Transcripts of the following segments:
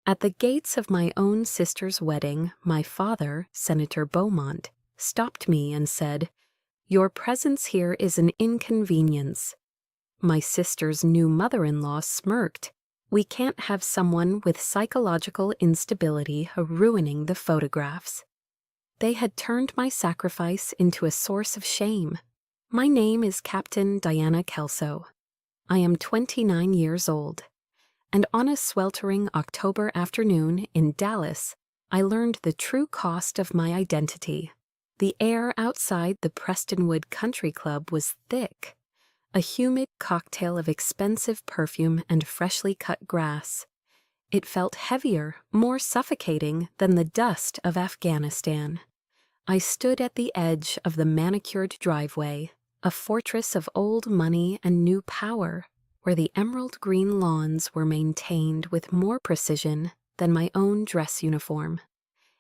At the gates of my own sister's wedding, my father, Senator Beaumont, stopped me and said, "Your presence here is an inconvenience." My sister's new mother-in-law smirked. "We can't have someone with psychological instability ruining the photographs." They had turned my sacrifice into a source of shame. My name is Captain Diana Kelso. I am 29 years old, and on a sweltering October afternoon in Dallas, I learned the true cost of my identity. The air outside the Prestonwood Country Club was thick, a humid cocktail of expensive perfume and freshly cut grass. It felt heavier, more suffocating than the dust of Afghanistan. I stood at the edge of the manicured driveway, a fortress of old money and new power, where the emerald green lawns were maintained with more precision than my own dress uniform.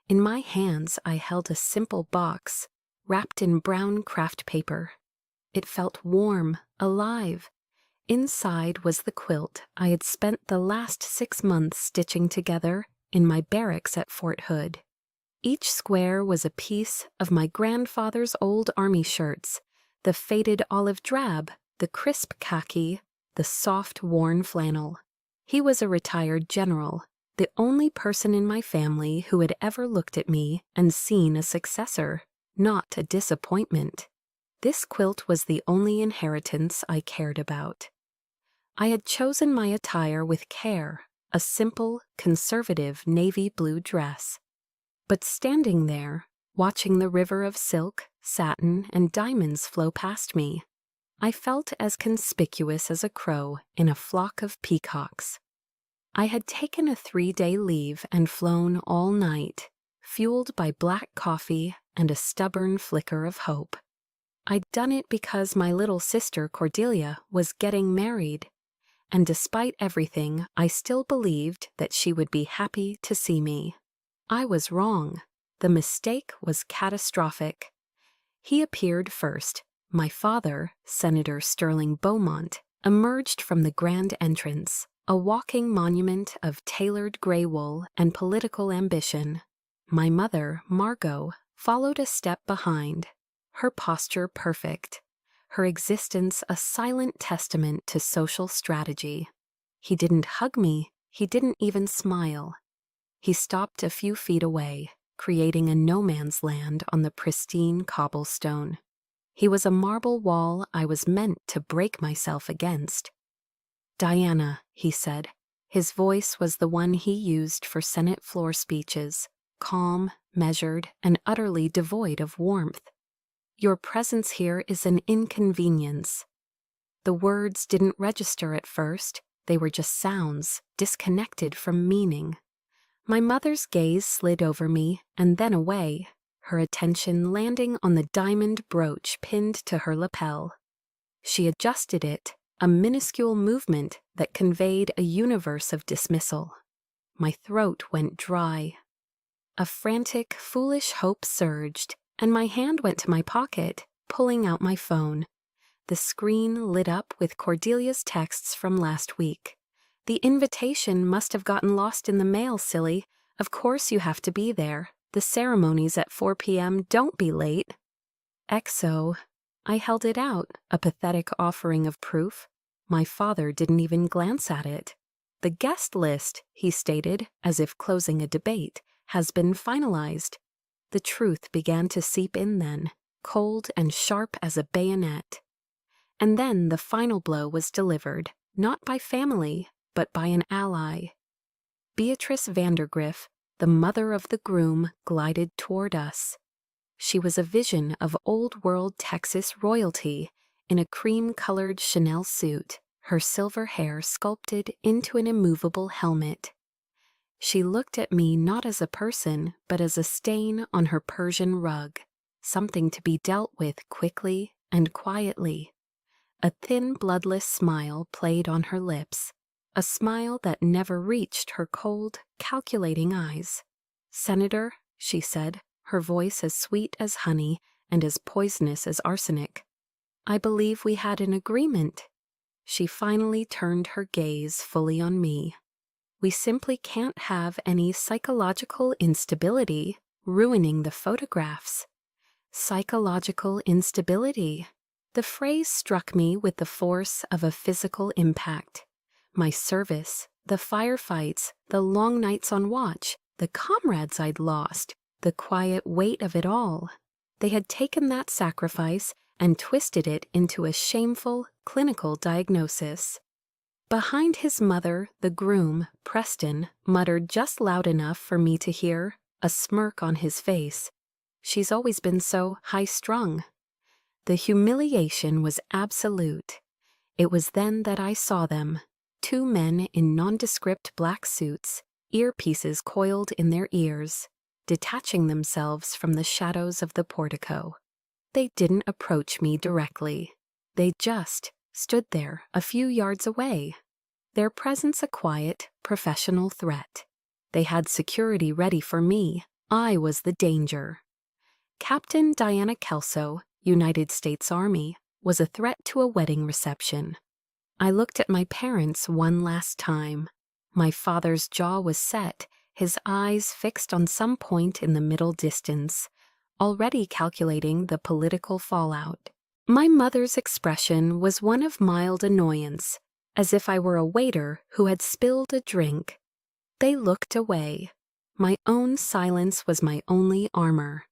In my hands I held a simple box, wrapped in brown craft paper. It felt warm, alive. Inside was the quilt I had spent the last 6 months stitching together in my barracks at Fort Hood. Each square was a piece of my grandfather's old army shirts, the faded olive drab, the crisp khaki, the soft worn flannel. He was a retired general, the only person in my family who had ever looked at me and seen a successor, not a disappointment. This quilt was the only inheritance I cared about. I had chosen my attire with care, a simple, conservative navy blue dress. But standing there, watching the river of silk, satin, and diamonds flow past me, I felt as conspicuous as a crow in a flock of peacocks. I had taken a 3-day leave and flown all night, fueled by black coffee and a stubborn flicker of hope. I'd done it because my little sister Cordelia was getting married, and despite everything, I still believed that she would be happy to see me. I was wrong. The mistake was catastrophic. He appeared first. My father, Senator Sterling Beaumont, emerged from the grand entrance, a walking monument of tailored gray wool and political ambition. My mother, Margot, followed a step behind, her posture perfect, her existence a silent testament to social strategy. He didn't hug me, he didn't even smile. He stopped a few feet away, creating a no-man's land on the pristine cobblestone. He was a marble wall I was meant to break myself against. "Diana," he said. His voice was the one he used for Senate floor speeches, calm, measured, and utterly devoid of warmth. "Your presence here is an inconvenience." The words didn't register at first. They were just sounds, disconnected from meaning. My mother's gaze slid over me and then away, her attention landing on the diamond brooch pinned to her lapel. She adjusted it, a minuscule movement that conveyed a universe of dismissal. My throat went dry. A frantic, foolish hope surged, and my hand went to my pocket, pulling out my phone. The screen lit up with Cordelia's texts from last week. "The invitation must have gotten lost in the mail, silly. Of course you have to be there. The ceremony's at 4 p.m. Don't be late." XO. I held it out, a pathetic offering of proof. My father didn't even glance at it. "The guest list," he stated, as if closing a debate, "has been finalized." The truth began to seep in then, cold and sharp as a bayonet. And then the final blow was delivered, not by family, but by an ally. Beatrice Vandergriff, the mother of the groom, glided toward us. She was a vision of old-world Texas royalty in a cream-colored Chanel suit, her silver hair sculpted into an immovable helmet. She looked at me not as a person, but as a stain on her Persian rug, something to be dealt with quickly and quietly. A thin, bloodless smile played on her lips, a smile that never reached her cold, calculating eyes. "Senator," she said, her voice as sweet as honey and as poisonous as arsenic, "I believe we had an agreement." She finally turned her gaze fully on me. We simply can't have any psychological instability ruining the photographs. Psychological instability. The phrase struck me with the force of a physical impact. My service, the firefights, the long nights on watch, the comrades I'd lost, the quiet weight of it all. They had taken that sacrifice and twisted it into a shameful, clinical diagnosis. Behind his mother, the groom, Preston, muttered just loud enough for me to hear, a smirk on his face. She's always been so high-strung. The humiliation was absolute. It was then that I saw them, two men in nondescript black suits, earpieces coiled in their ears, detaching themselves from the shadows of the portico. They didn't approach me directly. They just stood there a few yards away, their presence a quiet, professional threat. They had security ready for me. I was the danger. Captain Diana Kelso, United States Army, was a threat to a wedding reception. I looked at my parents one last time. My father's jaw was set, his eyes fixed on some point in the middle distance, already calculating the political fallout. My mother's expression was one of mild annoyance, as if I were a waiter who had spilled a drink. They looked away. My own silence was my only armor.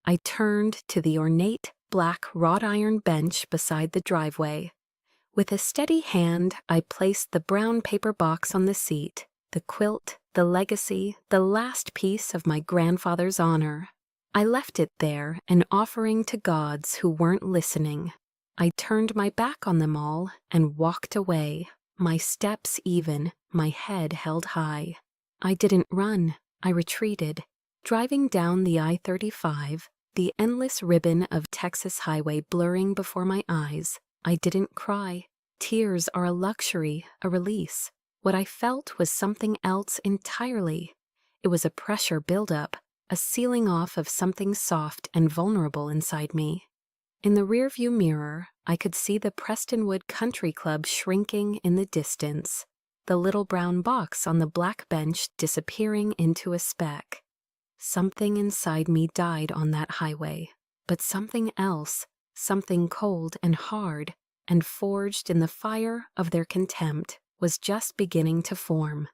I turned to the ornate black wrought iron bench beside the driveway. With a steady hand, I placed the brown paper box on the seat, the quilt, the legacy, the last piece of my grandfather's honor. I left it there, an offering to gods who weren't listening. I turned my back on them all and walked away, my steps even, my head held high. I didn't run, I retreated. Driving down the I-35, the endless ribbon of Texas highway blurring before my eyes, I didn't cry. Tears are a luxury, a release. What I felt was something else entirely. It was a pressure buildup, a sealing off of something soft and vulnerable inside me. In the rearview mirror, I could see the Prestonwood Country Club shrinking in the distance, the little brown box on the black bench disappearing into a speck. Something inside me died on that highway, but something else, something cold and hard, and forged in the fire of their contempt, was just beginning to form.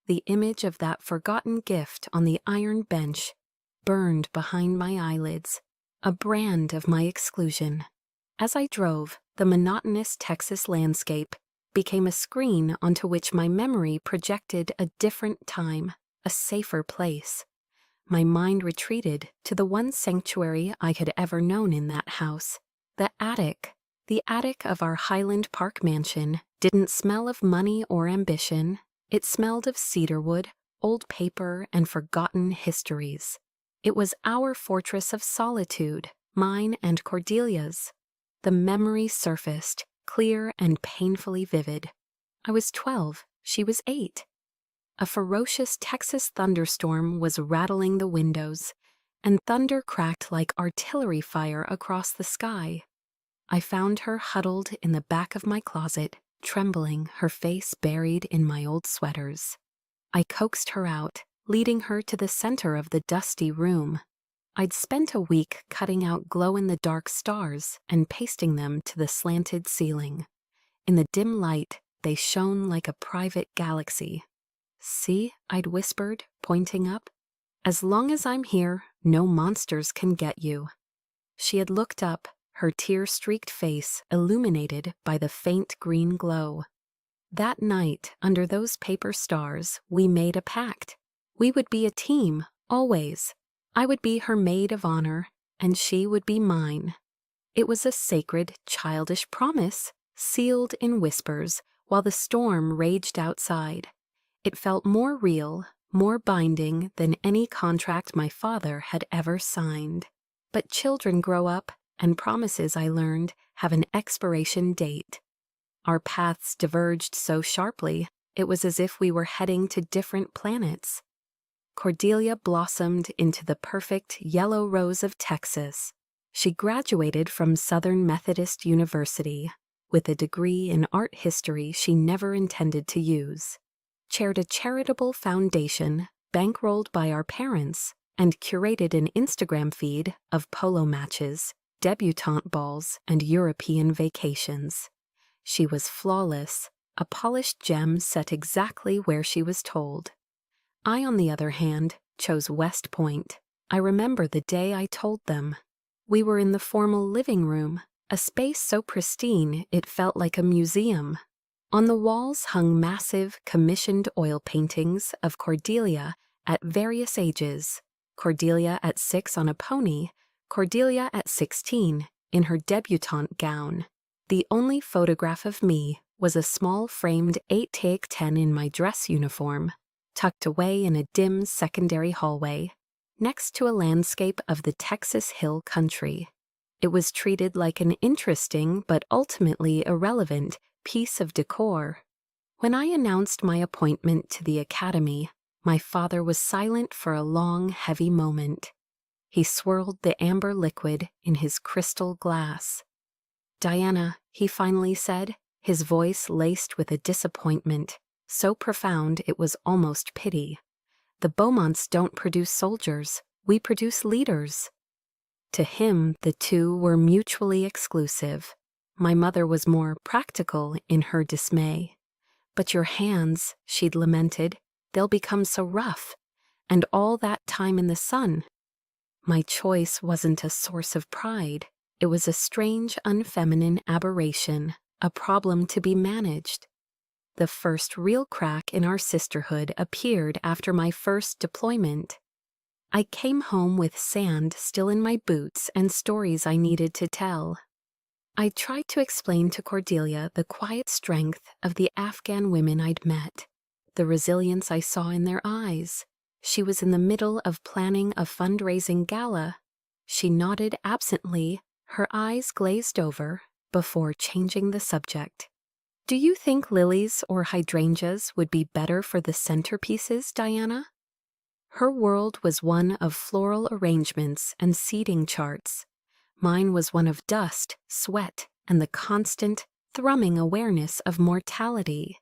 The image of that forgotten gift on the iron bench burned behind my eyelids, a brand of my exclusion. As I drove, the monotonous Texas landscape became a screen onto which my memory projected a different time, a safer place. My mind retreated to the one sanctuary I had ever known in that house, the attic. The attic of our Highland Park mansion didn't smell of money or ambition. It smelled of cedarwood, old paper, and forgotten histories. It was our fortress of solitude, mine and Cordelia's. The memory surfaced, clear and painfully vivid. I was 12, she was 8. A ferocious Texas thunderstorm was rattling the windows, and thunder cracked like artillery fire across the sky. I found her huddled in the back of my closet, trembling, her face buried in my old sweaters. I coaxed her out, leading her to the center of the dusty room. I'd spent a week cutting out glow-in-the-dark stars and pasting them to the slanted ceiling. In the dim light, they shone like a private galaxy. "See," I'd whispered, pointing up. "As long as I'm here, no monsters can get you." She had looked up, her tear-streaked face illuminated by the faint green glow. That night, under those paper stars, we made a pact. We would be a team, always. I would be her maid of honor, and she would be mine. It was a sacred, childish promise, sealed in whispers, while the storm raged outside. It felt more real, more binding than any contract my father had ever signed. But children grow up, and promises, I learned, have an expiration date. Our paths diverged so sharply, it was as if we were heading to different planets. Cordelia blossomed into the perfect yellow rose of Texas. She graduated from Southern Methodist University with a degree in art history she never intended to use. chaired a charitable foundation bankrolled by our parents, and curated an Instagram feed of polo matches, debutante balls, and European vacations. She was flawless, a polished gem set exactly where she was told. I, on the other hand, chose West Point. I remember the day I told them. We were in the formal living room, a space so pristine it felt like a museum. On the walls hung massive, commissioned oil paintings of Cordelia at various ages. Cordelia at 6 on a pony, Cordelia at 16 in her debutante gown. The only photograph of me was a small framed 8x10 in my dress uniform, tucked away in a dim secondary hallway, next to a landscape of the Texas Hill Country. It was treated like an interesting but ultimately irrelevant piece of decor. When I announced my appointment to the academy, my father was silent for a long, heavy moment. He swirled the amber liquid in his crystal glass. "Diana," he finally said, his voice laced with a disappointment, so profound it was almost pity. "The Beaumonts don't produce soldiers, we produce leaders." To him, the two were mutually exclusive. My mother was more practical in her dismay. "But your hands," she'd lamented, "they'll become so rough. And all that time in the sun." My choice wasn't a source of pride. It was a strange, unfeminine aberration, a problem to be managed. The first real crack in our sisterhood appeared after my first deployment. I came home with sand still in my boots and stories I needed to tell. I tried to explain to Cordelia the quiet strength of the Afghan women I'd met, the resilience I saw in their eyes. She was in the middle of planning a fundraising gala. She nodded absently, her eyes glazed over, before changing the subject. "Do you think lilies or hydrangeas would be better for the centerpieces, Diana?" Her world was one of floral arrangements and seating charts. Mine was one of dust, sweat, and the constant, thrumming awareness of mortality.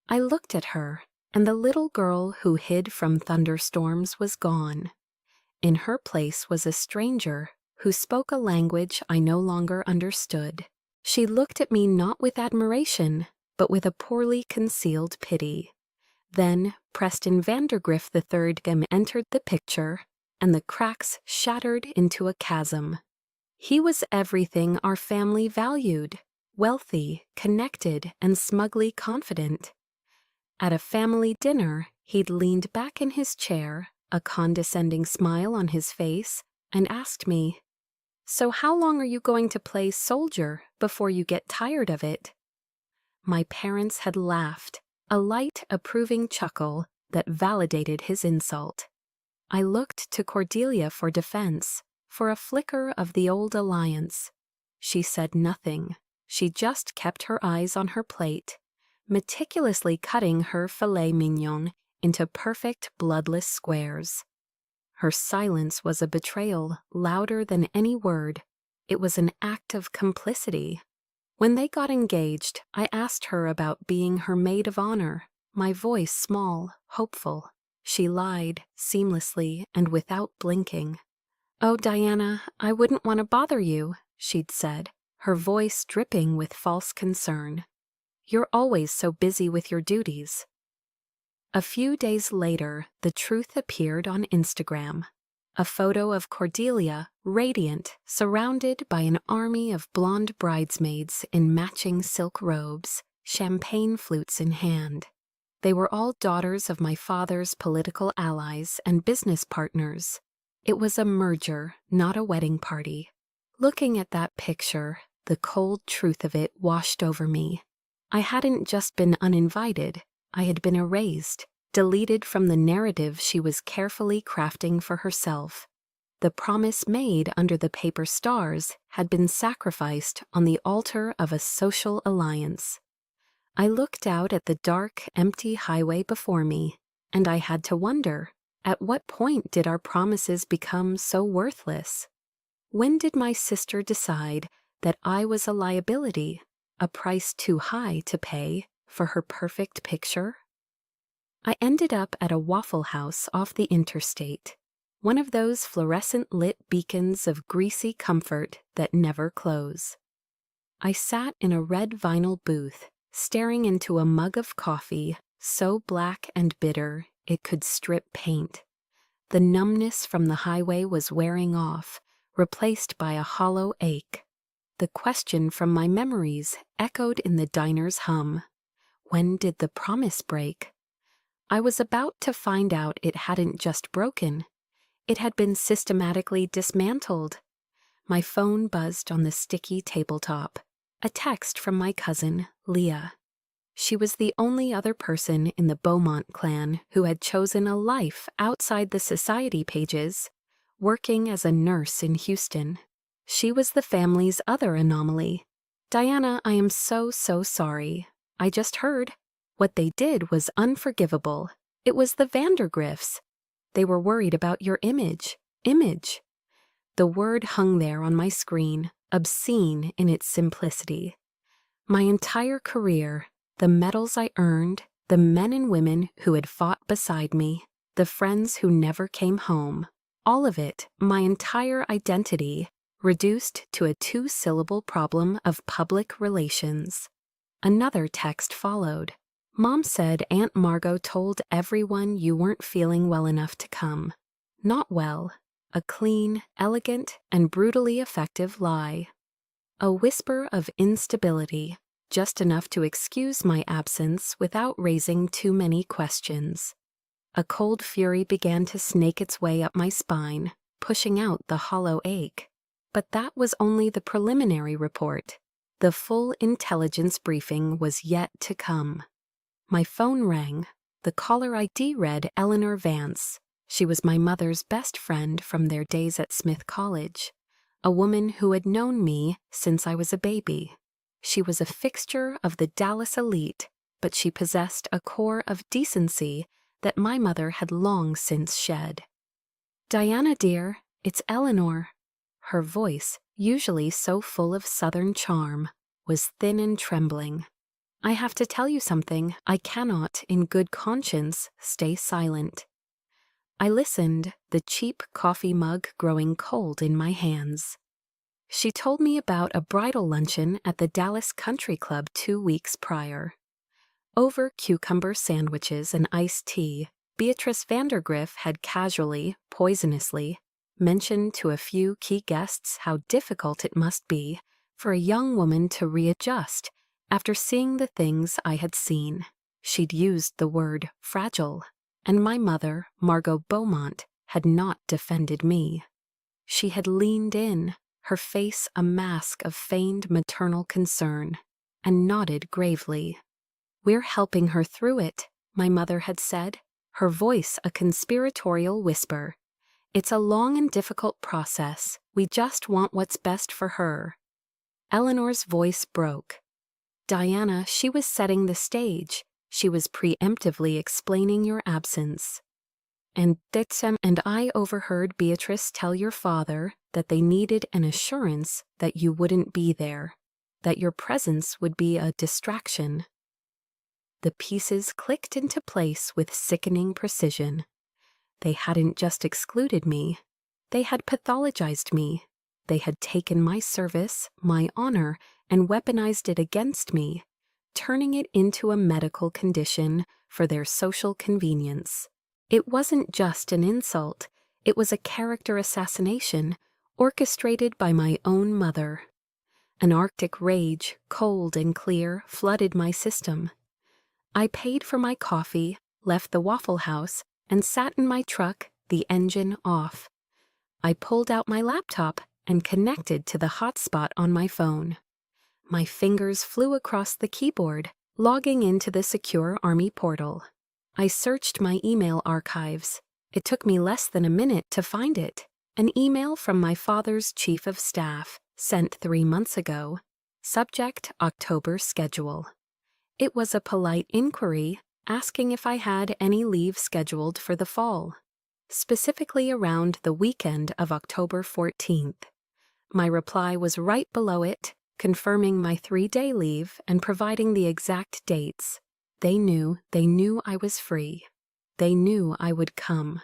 I looked at her, and the little girl who hid from thunderstorms was gone. In her place was a stranger who spoke a language I no longer understood. She looked at me not with admiration, but with a poorly concealed pity. Then Preston Vandergriff III entered the picture, and the cracks shattered into a chasm. He was everything our family valued: wealthy, connected, and smugly confident. At a family dinner, he'd leaned back in his chair, a condescending smile on his face, and asked me, "So how long are you going to play soldier before you get tired of it?" My parents had laughed, a light, approving chuckle that validated his insult. I looked to Cordelia for defense, for a flicker of the old alliance. She said nothing. She just kept her eyes on her plate, meticulously cutting her filet mignon into perfect bloodless squares. Her silence was a betrayal louder than any word. It was an act of complicity. When they got engaged, I asked her about being her maid of honor, my voice small, hopeful. She lied, seamlessly and without blinking. "Oh, Diana, I wouldn't want to bother you," she'd said, her voice dripping with false concern. "You're always so busy with your duties." A few days later, the truth appeared on Instagram. A photo of Cordelia, radiant, surrounded by an army of blonde bridesmaids in matching silk robes, champagne flutes in hand. They were all daughters of my father's political allies and business partners. It was a merger, not a wedding party. Looking at that picture, the cold truth of it washed over me. I hadn't just been uninvited, I had been erased, deleted from the narrative she was carefully crafting for herself. The promise made under the paper stars had been sacrificed on the altar of a social alliance. I looked out at the dark, empty highway before me, and I had to wonder, at what point did our promises become so worthless? When did my sister decide that I was a liability, a price too high to pay for her perfect picture? I ended up at a Waffle House off the interstate, one of those fluorescent-lit beacons of greasy comfort that never close. I sat in a red vinyl booth, staring into a mug of coffee so black and bitter it could strip paint. The numbness from the highway was wearing off, replaced by a hollow ache. The question from my memories echoed in the diner's hum. When did the promise break? I was about to find out it hadn't just broken. It had been systematically dismantled. My phone buzzed on the sticky tabletop. A text from my cousin, Leah. She was the only other person in the Beaumont clan who had chosen a life outside the society pages, working as a nurse in Houston. She was the family's other anomaly. "Diana, I am so sorry. I just heard. What they did was unforgivable. It was the Vandergriffs. They were worried about your image. Image." The word hung there on my screen, obscene in its simplicity. My entire career, the medals I earned, the men and women who had fought beside me, the friends who never came home, all of it, my entire identity, reduced to a two-syllable problem of public relations. Another text followed. "Mom said Aunt Margot told everyone you weren't feeling well enough to come. Not well. A clean, elegant, and brutally effective lie. A whisper of instability, just enough to excuse my absence without raising too many questions." A cold fury began to snake its way up my spine, pushing out the hollow ache. But that was only the preliminary report. The full intelligence briefing was yet to come. My phone rang. The caller ID read Eleanor Vance. She was my mother's best friend from their days at Smith College, a woman who had known me since I was a baby. She was a fixture of the Dallas elite, but she possessed a core of decency that my mother had long since shed. "Diana, dear, it's Eleanor." Her voice, usually so full of Southern charm, was thin and trembling. "I have to tell you something. I cannot, in good conscience, stay silent." I listened, the cheap coffee mug growing cold in my hands. She told me about a bridal luncheon at the Dallas Country Club 2 weeks prior. Over cucumber sandwiches and iced tea, Beatrice Vandergriff had casually, poisonously, mentioned to a few key guests how difficult it must be for a young woman to readjust after seeing the things I had seen. She'd used the word fragile, and my mother, Margot Beaumont, had not defended me. She had leaned in, her face a mask of feigned maternal concern, and nodded gravely. "We're helping her through it," my mother had said, her voice a conspiratorial whisper. "It's a long and difficult process. We just want what's best for her." Eleanor's voice broke. "Diana, she was setting the stage. She was preemptively explaining your absence. And I overheard Beatrice tell your father that they needed an assurance that you wouldn't be there, that your presence would be a distraction." The pieces clicked into place with sickening precision. They hadn't just excluded me. They had pathologized me. They had taken my service, my honor, and weaponized it against me, turning it into a medical condition for their social convenience. It wasn't just an insult. It was a character assassination orchestrated by my own mother. An Arctic rage, cold and clear, flooded my system. I paid for my coffee, left the Waffle House, and sat in my truck, the engine off. I pulled out my laptop and connected to the hotspot on my phone. My fingers flew across the keyboard, logging into the secure Army portal. I searched my email archives. It took me less than a minute to find it. An email from my father's chief of staff, sent 3 months ago. Subject: October schedule. It was a polite inquiry, asking if I had any leave scheduled for the fall, specifically around the weekend of October 14th. My reply was right below it, confirming my 3-day leave and providing the exact dates. They knew I was free. They knew I would come.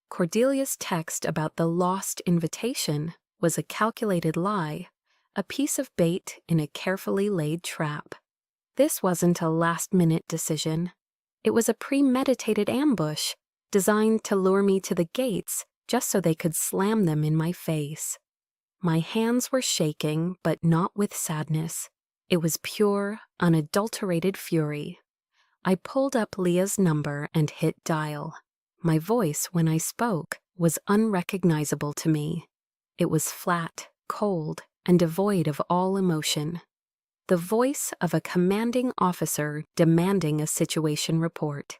Cordelia's text about the lost invitation was a calculated lie, a piece of bait in a carefully laid trap. This wasn't a last-minute decision. It was a premeditated ambush, designed to lure me to the gates just so they could slam them in my face. My hands were shaking, but not with sadness. It was pure, unadulterated fury. I pulled up Leah's number and hit dial. My voice, when I spoke, was unrecognizable to me. It was flat, cold, and devoid of all emotion. The voice of a commanding officer demanding a situation report.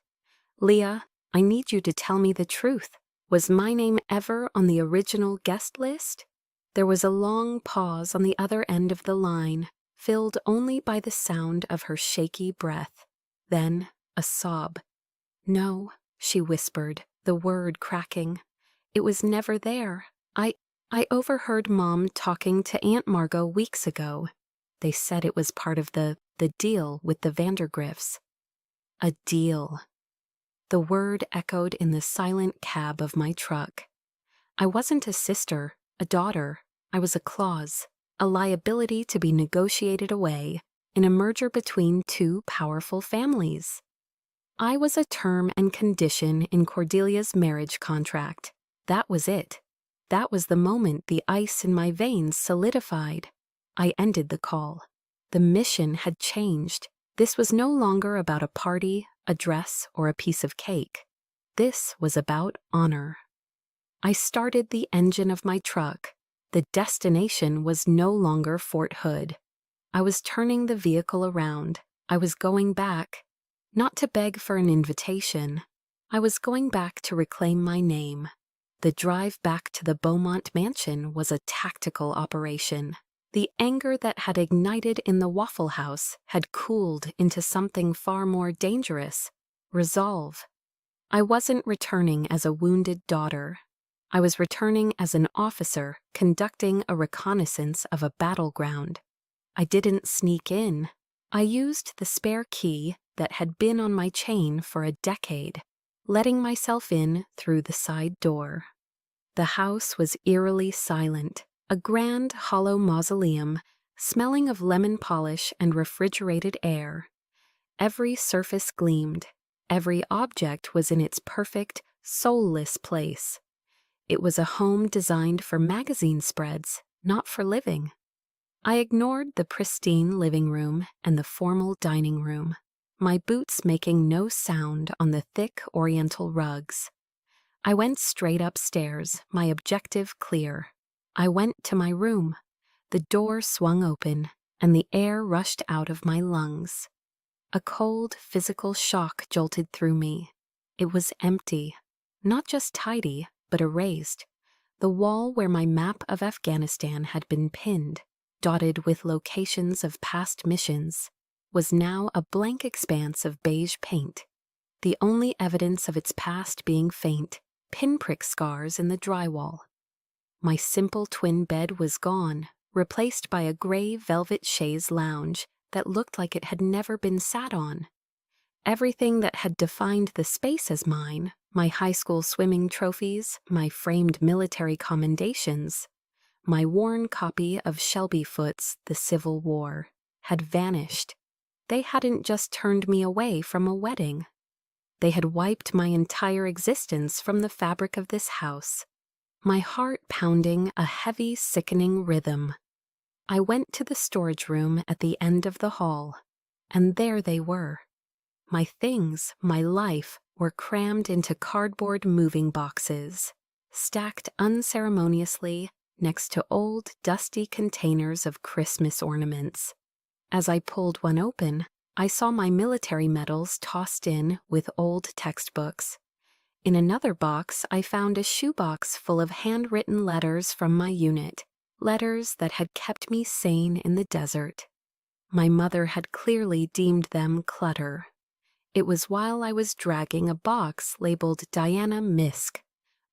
"Leah, I need you to tell me the truth. Was my name ever on the original guest list?" There was a long pause on the other end of the line, filled only by the sound of her shaky breath. Then a sob. "No," she whispered, the word cracking. "It was never there. I overheard Mom talking to Aunt Margot weeks ago. They said it was part of the deal with the Vandergriffs." A deal. The word echoed in the silent cab of my truck. I wasn't a sister, a daughter. I was a clause, a liability to be negotiated away in a merger between two powerful families. I was a term and condition in Cordelia's marriage contract. That was it. That was the moment the ice in my veins solidified. I ended the call. The mission had changed. This was no longer about a party, a dress, or a piece of cake. This was about honor. I started the engine of my truck. The destination was no longer Fort Hood. I was turning the vehicle around. I was going back, not to beg for an invitation. I was going back to reclaim my name. The drive back to the Beaumont mansion was a tactical operation. The anger that had ignited in the Waffle House had cooled into something far more dangerous: resolve. I wasn't returning as a wounded daughter. I was returning as an officer conducting a reconnaissance of a battleground. I didn't sneak in. I used the spare key that had been on my chain for a decade, letting myself in through the side door. The house was eerily silent, a grand hollow mausoleum, smelling of lemon polish and refrigerated air. Every surface gleamed. Every object was in its perfect, soulless place. It was a home designed for magazine spreads, not for living. I ignored the pristine living room and the formal dining room, my boots making no sound on the thick oriental rugs. I went straight upstairs, my objective clear. I went to my room. The door swung open, and the air rushed out of my lungs. A cold, physical shock jolted through me. It was empty, not just tidy, but erased. The wall where my map of Afghanistan had been pinned, dotted with locations of past missions, was now a blank expanse of beige paint, the only evidence of its past being faint, pinprick scars in the drywall. My simple twin bed was gone, replaced by a gray velvet chaise lounge that looked like it had never been sat on. Everything that had defined the space as mine, my high school swimming trophies, my framed military commendations, my worn copy of Shelby Foote's The Civil War, had vanished. They hadn't just turned me away from a wedding. They had wiped my entire existence from the fabric of this house, my heart pounding a heavy, sickening rhythm. I went to the storage room at the end of the hall, and there they were. My things, my life, were crammed into cardboard moving boxes, stacked unceremoniously next to old, dusty containers of Christmas ornaments. As I pulled one open, I saw my military medals tossed in with old textbooks. In another box, I found a shoebox full of handwritten letters from my unit, letters that had kept me sane in the desert. My mother had clearly deemed them clutter. It was while I was dragging a box labeled Diana Misk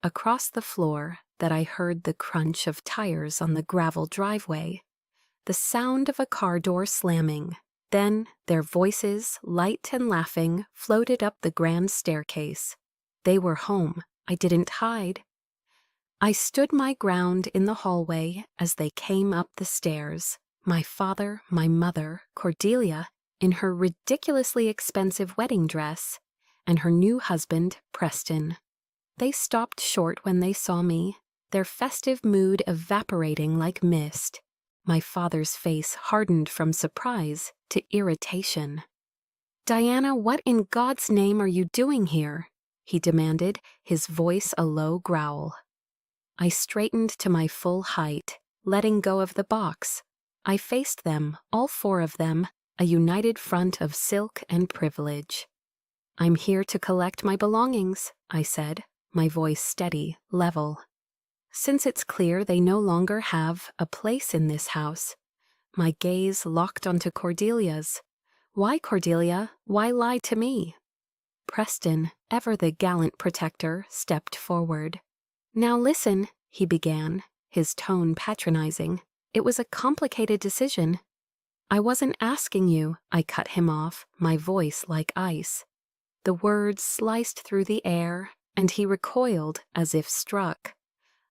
across the floor that I heard the crunch of tires on the gravel driveway, the sound of a car door slamming. Then their voices, light and laughing, floated up the grand staircase. They were home. I didn't hide. I stood my ground in the hallway as they came up the stairs. My father, my mother, Cordelia, in her ridiculously expensive wedding dress, and her new husband, Preston. They stopped short when they saw me, their festive mood evaporating like mist. My father's face hardened from surprise to irritation. "Diana, what in God's name are you doing here?" he demanded, his voice a low growl. I straightened to my full height, letting go of the box. I faced them, all four of them, a united front of silk and privilege. "I'm here to collect my belongings," I said, my voice steady, level. Since it's clear they no longer have a place in this house, my gaze locked onto Cordelia's. Why, Cordelia? Why lie to me? Preston, ever the gallant protector, stepped forward. "Now listen," he began, his tone patronizing. "It was a complicated decision." "I wasn't asking you," I cut him off, my voice like ice. The words sliced through the air, and he recoiled as if struck.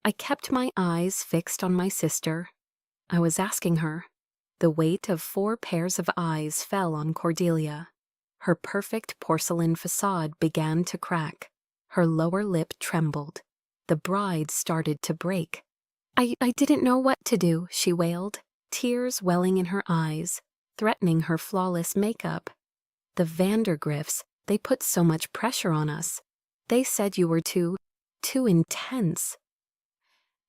I kept my eyes fixed on my sister. I was asking her. The weight of 4 pairs of eyes fell on Cordelia. Her perfect porcelain facade began to crack. Her lower lip trembled. The bride started to break. I didn't know what to do," she wailed, tears welling in her eyes, threatening her flawless makeup. "The Vandergriffs, they put so much pressure on us. They said you were too intense."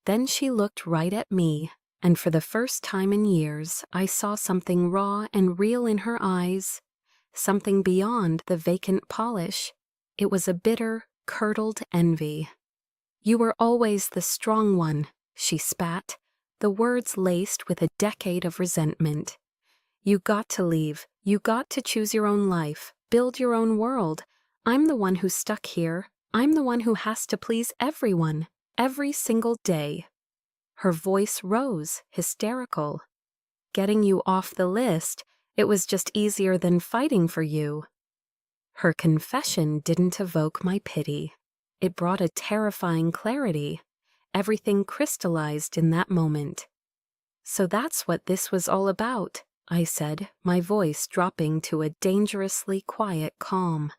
Then she looked right at me, and for the first time in years, I saw something raw and real in her eyes, something beyond the vacant polish. It was a bitter, curdled envy. "You were always the strong one," she spat, the words laced with a decade of resentment. "You got to leave. You got to choose your own life, build your own world. I'm the one who's stuck here. I'm the one who has to please everyone, every single day." Her voice rose, hysterical. "Getting you off the list, it was just easier than fighting for you." Her confession didn't evoke my pity. It brought a terrifying clarity. Everything crystallized in that moment. "So that's what this was all about," I said, my voice dropping to a dangerously quiet calm.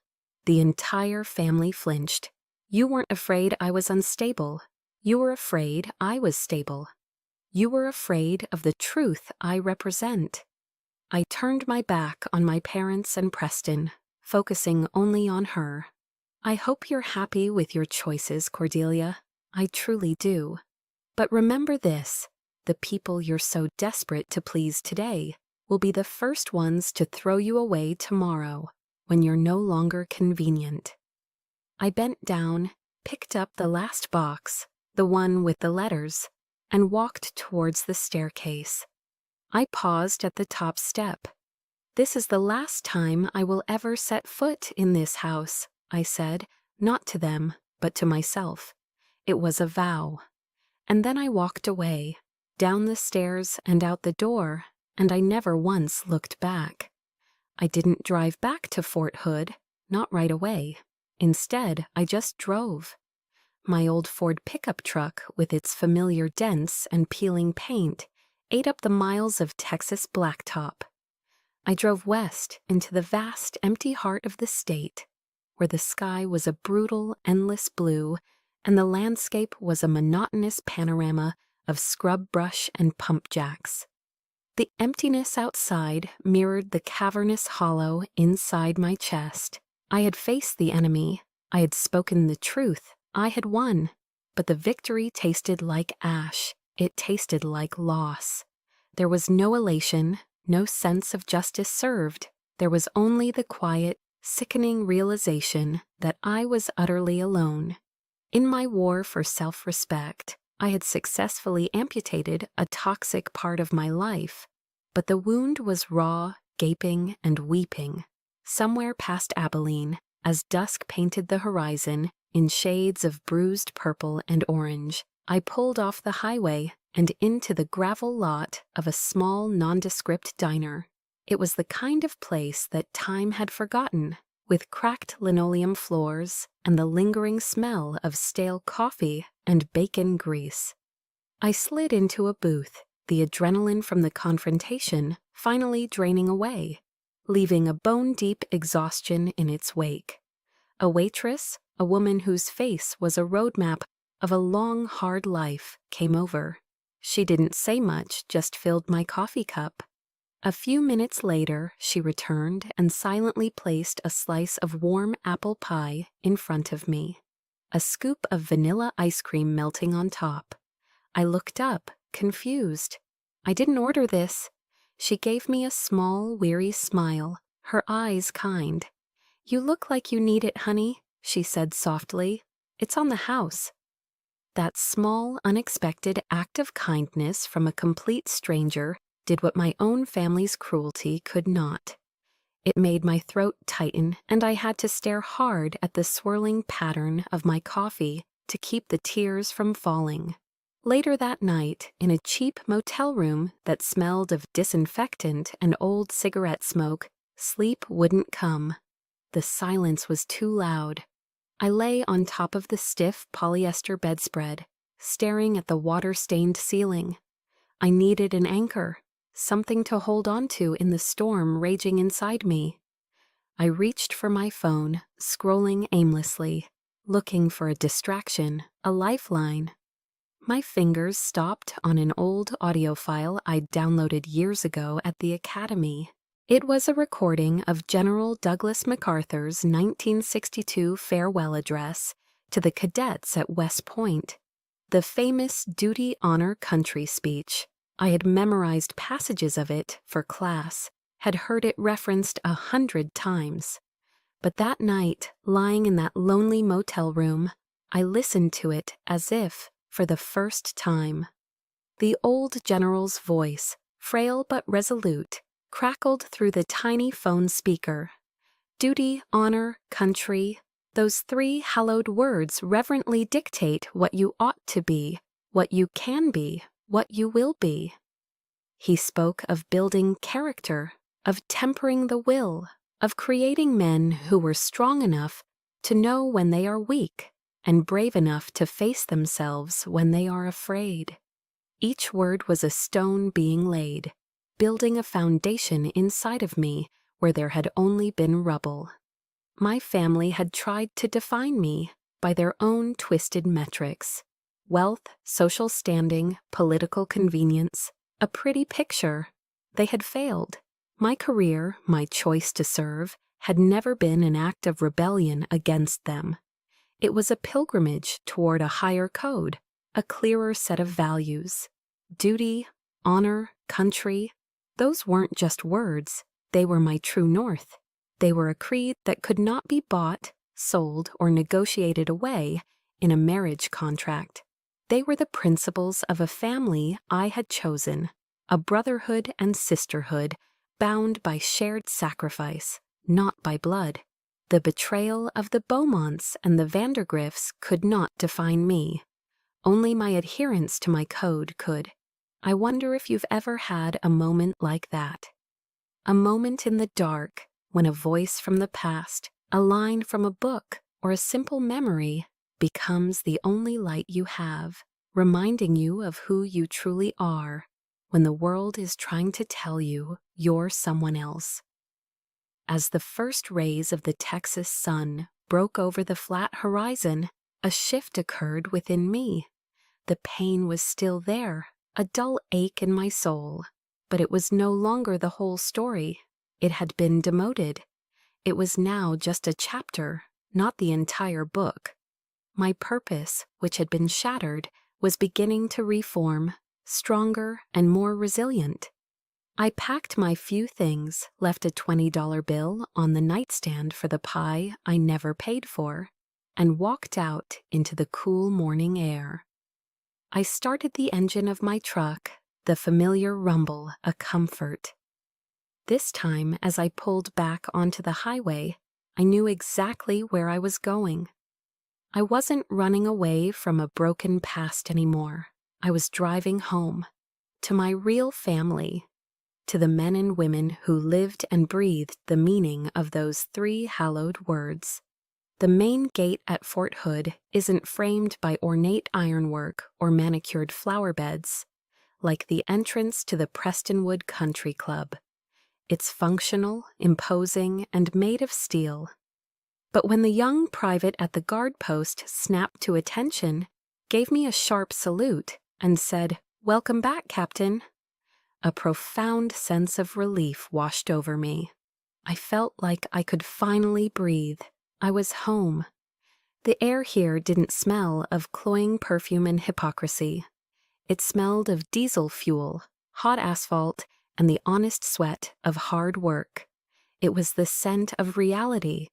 The entire family flinched. "You weren't afraid I was unstable. You were afraid I was stable. You were afraid of the truth I represent." I turned my back on my parents and Preston, focusing only on her. "I hope you're happy with your choices, Cordelia. I truly do. But remember this, the people you're so desperate to please today will be the first ones to throw you away tomorrow, when you're no longer convenient." I bent down, picked up the last box, the one with the letters, and walked towards the staircase. I paused at the top step. "This is the last time I will ever set foot in this house," I said, not to them, but to myself. It was a vow. And then I walked away, down the stairs and out the door, and I never once looked back. I didn't drive back to Fort Hood, not right away. Instead, I just drove. My old Ford pickup truck, with its familiar dents and peeling paint, ate up the miles of Texas blacktop. I drove west into the vast, empty heart of the state, where the sky was a brutal, endless blue, and the landscape was a monotonous panorama of scrub brush and pump jacks. The emptiness outside mirrored the cavernous hollow inside my chest. I had faced the enemy. I had spoken the truth. I had won. But the victory tasted like ash. It tasted like loss. There was no elation, no sense of justice served. There was only the quiet, sickening realization that I was utterly alone. In my war for self-respect, I had successfully amputated a toxic part of my life, but the wound was raw, gaping, and weeping. Somewhere past Abilene, as dusk painted the horizon in shades of bruised purple and orange, I pulled off the highway and into the gravel lot of a small, nondescript diner. It was the kind of place that time had forgotten, with cracked linoleum floors and the lingering smell of stale coffee and bacon grease. I slid into a booth, the adrenaline from the confrontation finally draining away, leaving a bone-deep exhaustion in its wake. A waitress, a woman whose face was a roadmap of a long, hard life, came over. She didn't say much, just filled my coffee cup. A few minutes later, she returned and silently placed a slice of warm apple pie in front of me, a scoop of vanilla ice cream melting on top. I looked up, confused. I didn't order this. She gave me a small, weary smile, her eyes kind. "You look like you need it, honey," she said softly. "It's on the house." That small, unexpected act of kindness from a complete stranger did what my own family's cruelty could not. It made my throat tighten, and I had to stare hard at the swirling pattern of my coffee to keep the tears from falling. Later that night, in a cheap motel room that smelled of disinfectant and old cigarette smoke, sleep wouldn't come. The silence was too loud. I lay on top of the stiff polyester bedspread, staring at the water-stained ceiling. I needed an anchor, something to hold on to in the storm raging inside me. I reached for my phone, scrolling aimlessly, looking for a distraction, a lifeline. My fingers stopped on an old audio file I'd downloaded years ago at the academy. It was a recording of General Douglas MacArthur's 1962 farewell address to the cadets at West Point, the famous Duty, Honor, Country speech. I had memorized passages of it for class, had heard it referenced 100 times. But that night, lying in that lonely motel room, I listened to it as if for the first time. The old general's voice, frail but resolute, crackled through the tiny phone speaker. Duty, honor, country, those three hallowed words reverently dictate what you ought to be, what you can be, what you will be. He spoke of building character, of tempering the will, of creating men who were strong enough to know when they are weak and brave enough to face themselves when they are afraid. Each word was a stone being laid, building a foundation inside of me where there had only been rubble. My family had tried to define me by their own twisted metrics: wealth, social standing, political convenience, a pretty picture. They had failed. My career, my choice to serve, had never been an act of rebellion against them. It was a pilgrimage toward a higher code, a clearer set of values. Duty, honor, country, those weren't just words. They were my true north. They were a creed that could not be bought, sold, or negotiated away in a marriage contract. They were the principles of a family I had chosen, a brotherhood and sisterhood bound by shared sacrifice, not by blood. The betrayal of the Beaumonts and the Vandergrifts could not define me. Only my adherence to my code could. I wonder if you've ever had a moment like that. A moment in the dark when a voice from the past, a line from a book, or a simple memory becomes the only light you have, reminding you of who you truly are when the world is trying to tell you you're someone else. As the first rays of the Texas sun broke over the flat horizon, a shift occurred within me. The pain was still there, a dull ache in my soul, but it was no longer the whole story. It had been demoted. It was now just a chapter, not the entire book. My purpose, which had been shattered, was beginning to reform, stronger and more resilient. I packed my few things, left a $20 bill on the nightstand for the pie I never paid for, and walked out into the cool morning air. I started the engine of my truck, the familiar rumble a comfort. This time, as I pulled back onto the highway, I knew exactly where I was going. I wasn't running away from a broken past anymore. I was driving home, to my real family. to the men and women who lived and breathed the meaning of those 3 hallowed words. The main gate at Fort Hood isn't framed by ornate ironwork or manicured flower beds, like the entrance to the Prestonwood Country Club. It's functional, imposing, and made of steel. But when the young private at the guard post snapped to attention, gave me a sharp salute, and said, "Welcome back, Captain," a profound sense of relief washed over me. I felt like I could finally breathe. I was home. The air here didn't smell of cloying perfume and hypocrisy. It smelled of diesel fuel, hot asphalt, and the honest sweat of hard work. It was the scent of reality.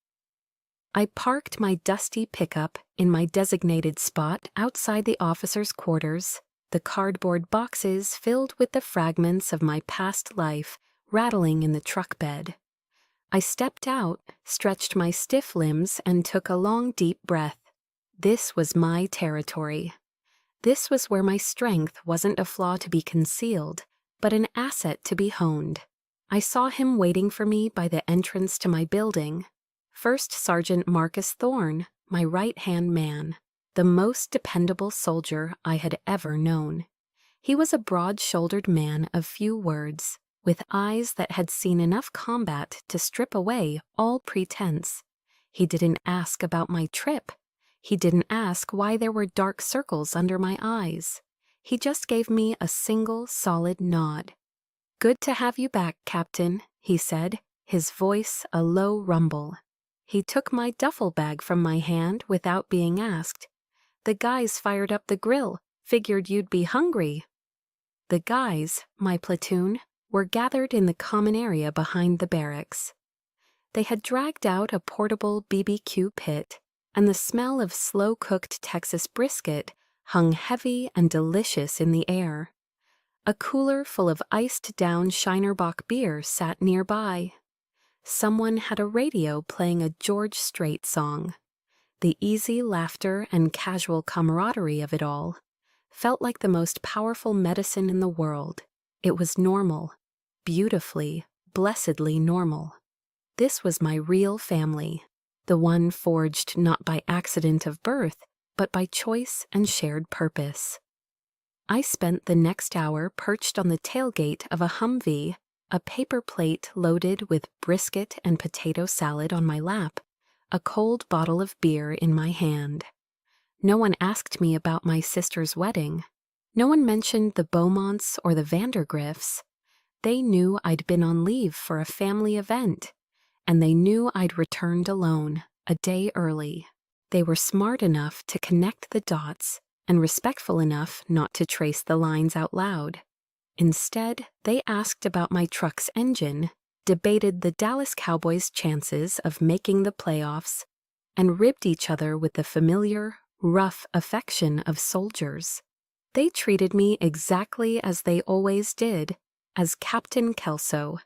I parked my dusty pickup in my designated spot outside the officers' quarters, the cardboard boxes filled with the fragments of my past life rattling in the truck bed. I stepped out, stretched my stiff limbs, and took a long, deep breath. This was my territory. This was where my strength wasn't a flaw to be concealed, but an asset to be honed. I saw him waiting for me by the entrance to my building. First Sergeant Marcus Thorne, my right-hand man, the most dependable soldier I had ever known. He was a broad-shouldered man of few words, with eyes that had seen enough combat to strip away all pretense. He didn't ask about my trip. He didn't ask why there were dark circles under my eyes. He just gave me a single solid nod. "Good to have you back, Captain," he said, his voice a low rumble. He took my duffel bag from my hand without being asked. "The guys fired up the grill. Figured you'd be hungry." The guys, my platoon, were gathered in the common area behind the barracks. They had dragged out a portable BBQ pit, and the smell of slow-cooked Texas brisket hung heavy and delicious in the air. A cooler full of iced-down Shinerbach beer sat nearby. Someone had a radio playing a George Strait song. The easy laughter and casual camaraderie of it all felt like the most powerful medicine in the world. It was normal. Beautifully, blessedly normal. This was my real family, the one forged not by accident of birth, but by choice and shared purpose. I spent the next hour perched on the tailgate of a Humvee, a paper plate loaded with brisket and potato salad on my lap, a cold bottle of beer in my hand. No one asked me about my sister's wedding. No one mentioned the Beaumonts or the Vandergriffs. They knew I'd been on leave for a family event, and they knew I'd returned alone, a day early. They were smart enough to connect the dots and respectful enough not to trace the lines out loud. Instead, they asked about my truck's engine, debated the Dallas Cowboys' chances of making the playoffs, and ribbed each other with the familiar, rough affection of soldiers. They treated me exactly as they always did, as Captain Kelso,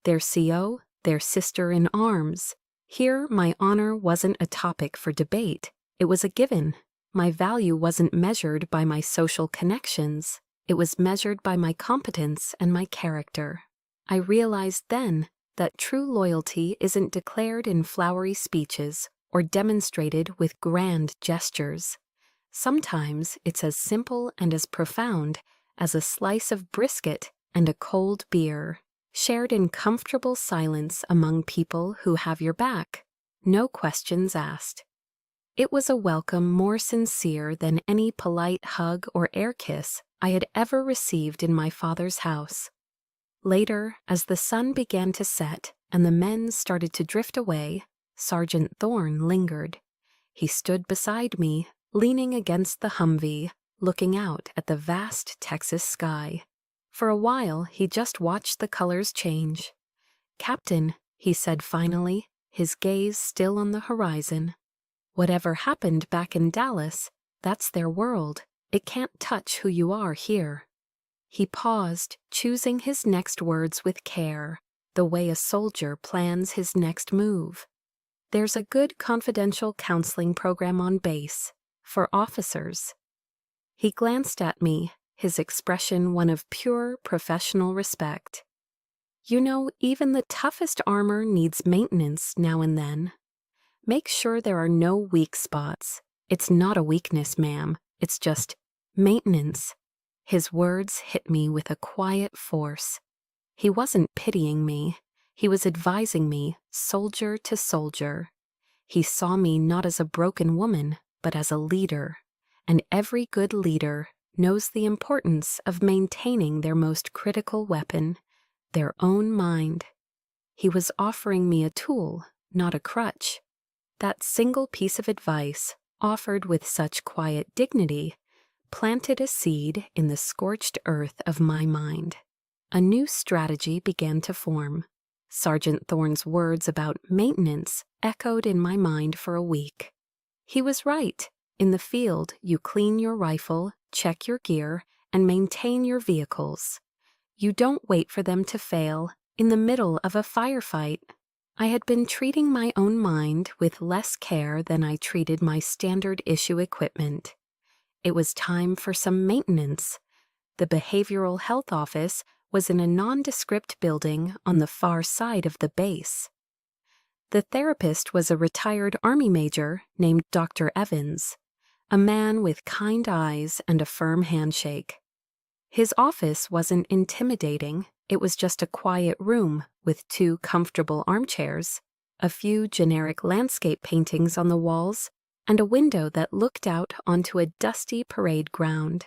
their CO, their sister in arms. Here, my honor wasn't a topic for debate. It was a given. My value wasn't measured by my social connections. It was measured by my competence and my character. I realized then that true loyalty isn't declared in flowery speeches or demonstrated with grand gestures. Sometimes it's as simple and as profound as a slice of brisket and a cold beer, shared in comfortable silence among people who have your back, no questions asked. It was a welcome more sincere than any polite hug or air kiss I had ever received in my father's house. Later, as the sun began to set and the men started to drift away, Sergeant Thorne lingered. He stood beside me, leaning against the Humvee, looking out at the vast Texas sky. For a while, he just watched the colors change. "Captain," he said finally, his gaze still on the horizon, "whatever happened back in Dallas, that's their world. It can't touch who you are here." He paused, choosing his next words with care, the way a soldier plans his next move. "There's a good confidential counseling program on base, for officers." He glanced at me, his expression one of pure professional respect. You know, even the toughest armor needs maintenance now and then. Make sure there are no weak spots. It's not a weakness, ma'am. It's just maintenance. His words hit me with a quiet force. He wasn't pitying me. He was advising me, soldier to soldier. He saw me not as a broken woman, but as a leader. And every good leader knows the importance of maintaining their most critical weapon, their own mind. He was offering me a tool, not a crutch. That single piece of advice, offered with such quiet dignity, planted a seed in the scorched earth of my mind. A new strategy began to form. Sergeant Thorne's words about maintenance echoed in my mind for a week. He was right. In the field, you clean your rifle, check your gear, and maintain your vehicles. You don't wait for them to fail in the middle of a firefight. I had been treating my own mind with less care than I treated my standard issue equipment. It was time for some maintenance. The behavioral health office was in a nondescript building on the far side of the base. The therapist was a retired Army major named Dr. Evans, a man with kind eyes and a firm handshake. His office wasn't intimidating. It was just a quiet room with 2 comfortable armchairs, a few generic landscape paintings on the walls, and a window that looked out onto a dusty parade ground.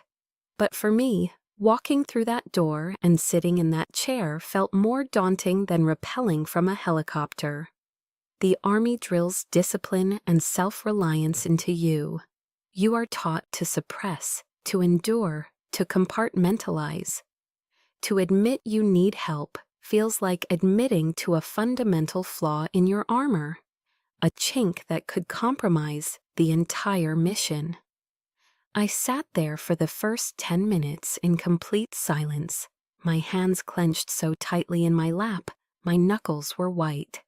But for me, walking through that door and sitting in that chair felt more daunting than rappelling from a helicopter. The Army drills discipline and self-reliance into you. You are taught to suppress, to endure, to compartmentalize. To admit you need help feels like admitting to a fundamental flaw in your armor, a chink that could compromise the entire mission. I sat there for the first 10 minutes in complete silence, my hands clenched so tightly in my lap, my knuckles were white.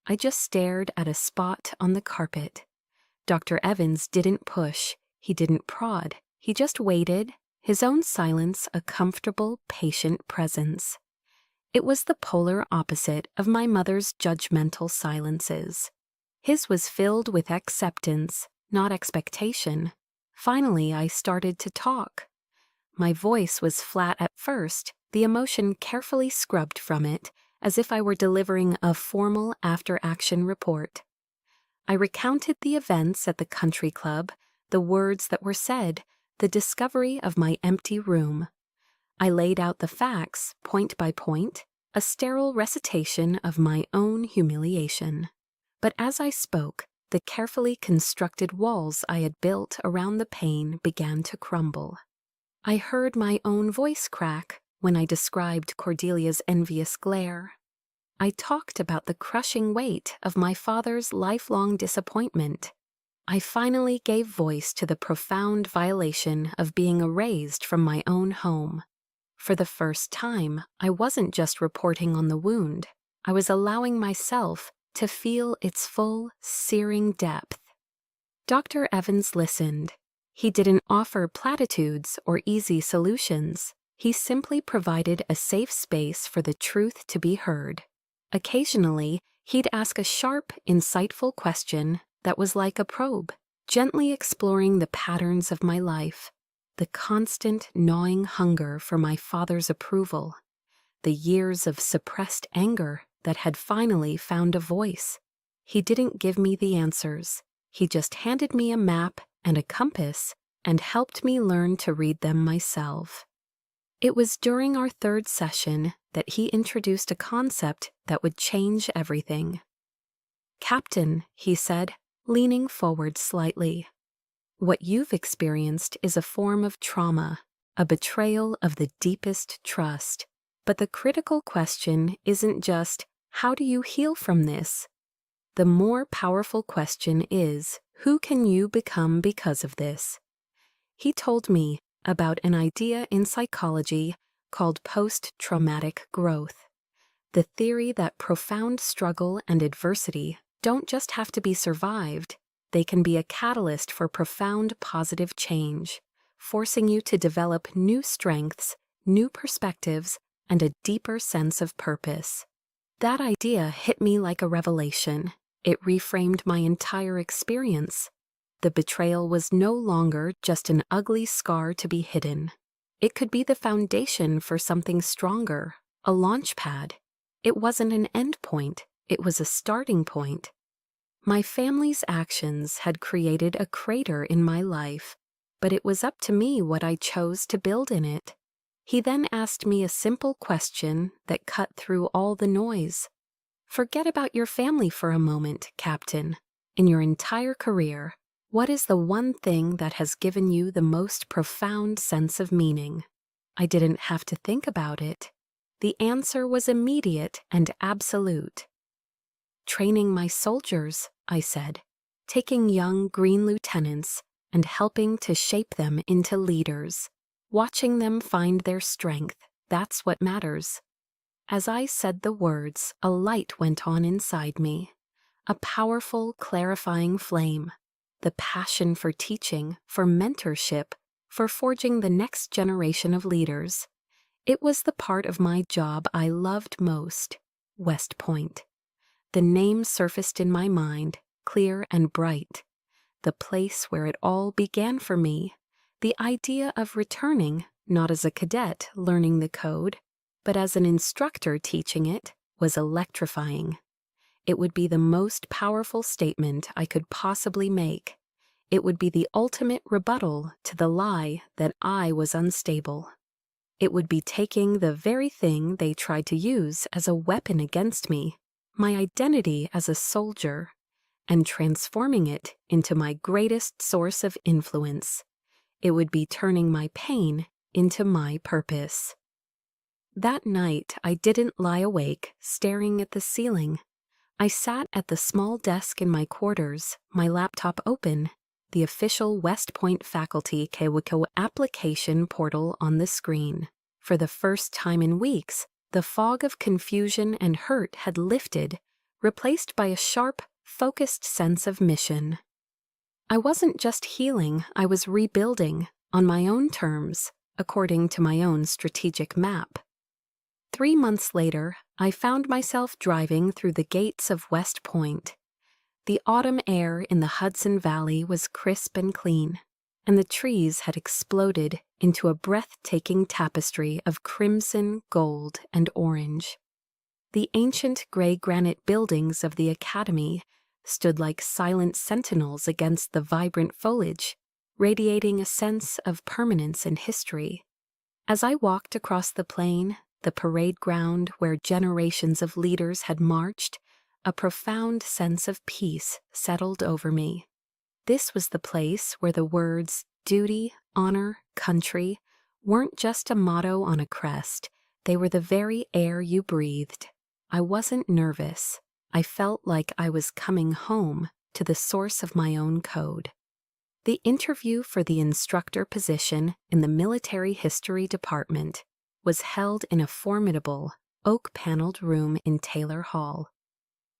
I just stared at a spot on the carpet. Dr. Evans didn't push, he didn't prod, he just waited, his own silence a comfortable, patient presence. It was the polar opposite of my mother's judgmental silences. His was filled with acceptance, not expectation. Finally, I started to talk. My voice was flat at first, the emotion carefully scrubbed from it, as if I were delivering a formal after-action report. I recounted the events at the country club, the words that were said, the discovery of my empty room. I laid out the facts, point by point, a sterile recitation of my own humiliation. But as I spoke, the carefully constructed walls I had built around the pain began to crumble. I heard my own voice crack when I described Cordelia's envious glare. I talked about the crushing weight of my father's lifelong disappointment. I finally gave voice to the profound violation of being erased from my own home. For the first time, I wasn't just reporting on the wound. I was allowing myself to feel its full, searing depth. Dr. Evans listened. He didn't offer platitudes or easy solutions. He simply provided a safe space for the truth to be heard. Occasionally, he'd ask a sharp, insightful question that was like a probe, gently exploring the patterns of my life, the constant gnawing hunger for my father's approval, the years of suppressed anger that had finally found a voice. He didn't give me the answers. He just handed me a map and a compass and helped me learn to read them myself. It was during our 3rd session that he introduced a concept that would change everything. "Captain," he said, leaning forward slightly, "what you've experienced is a form of trauma, a betrayal of the deepest trust. But the critical question isn't just, how do you heal from this? The more powerful question is, who can you become because of this?" He told me about an idea in psychology called post-traumatic growth, the theory that profound struggle and adversity don't just have to be survived, they can be a catalyst for profound positive change, forcing you to develop new strengths, new perspectives, and a deeper sense of purpose. That idea hit me like a revelation. It reframed my entire experience. The betrayal was no longer just an ugly scar to be hidden. It could be the foundation for something stronger, a launch pad. It wasn't an end point, it was a starting point. My family's actions had created a crater in my life, but it was up to me what I chose to build in it. He then asked me a simple question that cut through all the noise. Forget about your family for a moment, Captain. In your entire career, what is the one thing that has given you the most profound sense of meaning? I didn't have to think about it. The answer was immediate and absolute. Training my soldiers, I said, taking young green lieutenants and helping to shape them into leaders, watching them find their strength, that's what matters. As I said the words, a light went on inside me, a powerful, clarifying flame, the passion for teaching, for mentorship, for forging the next generation of leaders. It was the part of my job I loved most, West Point. The name surfaced in my mind, clear and bright. The place where it all began for me, the idea of returning, not as a cadet learning the code, but as an instructor teaching it, was electrifying. It would be the most powerful statement I could possibly make. It would be the ultimate rebuttal to the lie that I was unstable. It would be taking the very thing they tried to use as a weapon against me, my identity as a soldier, and transforming it into my greatest source of influence. It would be turning my pain into my purpose. That night, I didn't lie awake, staring at the ceiling. I sat at the small desk in my quarters, my laptop open, the official West Point faculty Kewiko application portal on the screen. For the first time in weeks, the fog of confusion and hurt had lifted, replaced by a sharp, focused sense of mission. I wasn't just healing, I was rebuilding, on my own terms, according to my own strategic map. 3 months later, I found myself driving through the gates of West Point. The autumn air in the Hudson Valley was crisp and clean, and the trees had exploded into a breathtaking tapestry of crimson, gold, and orange. The ancient gray granite buildings of the academy stood like silent sentinels against the vibrant foliage, radiating a sense of permanence and history. As I walked across the plain, the parade ground where generations of leaders had marched, a profound sense of peace settled over me. This was the place where the words duty, honor, country weren't just a motto on a crest, they were the very air you breathed. I wasn't nervous. I felt like I was coming home to the source of my own code. The interview for the instructor position in the military history department was held in a formidable, oak-paneled room in Taylor Hall.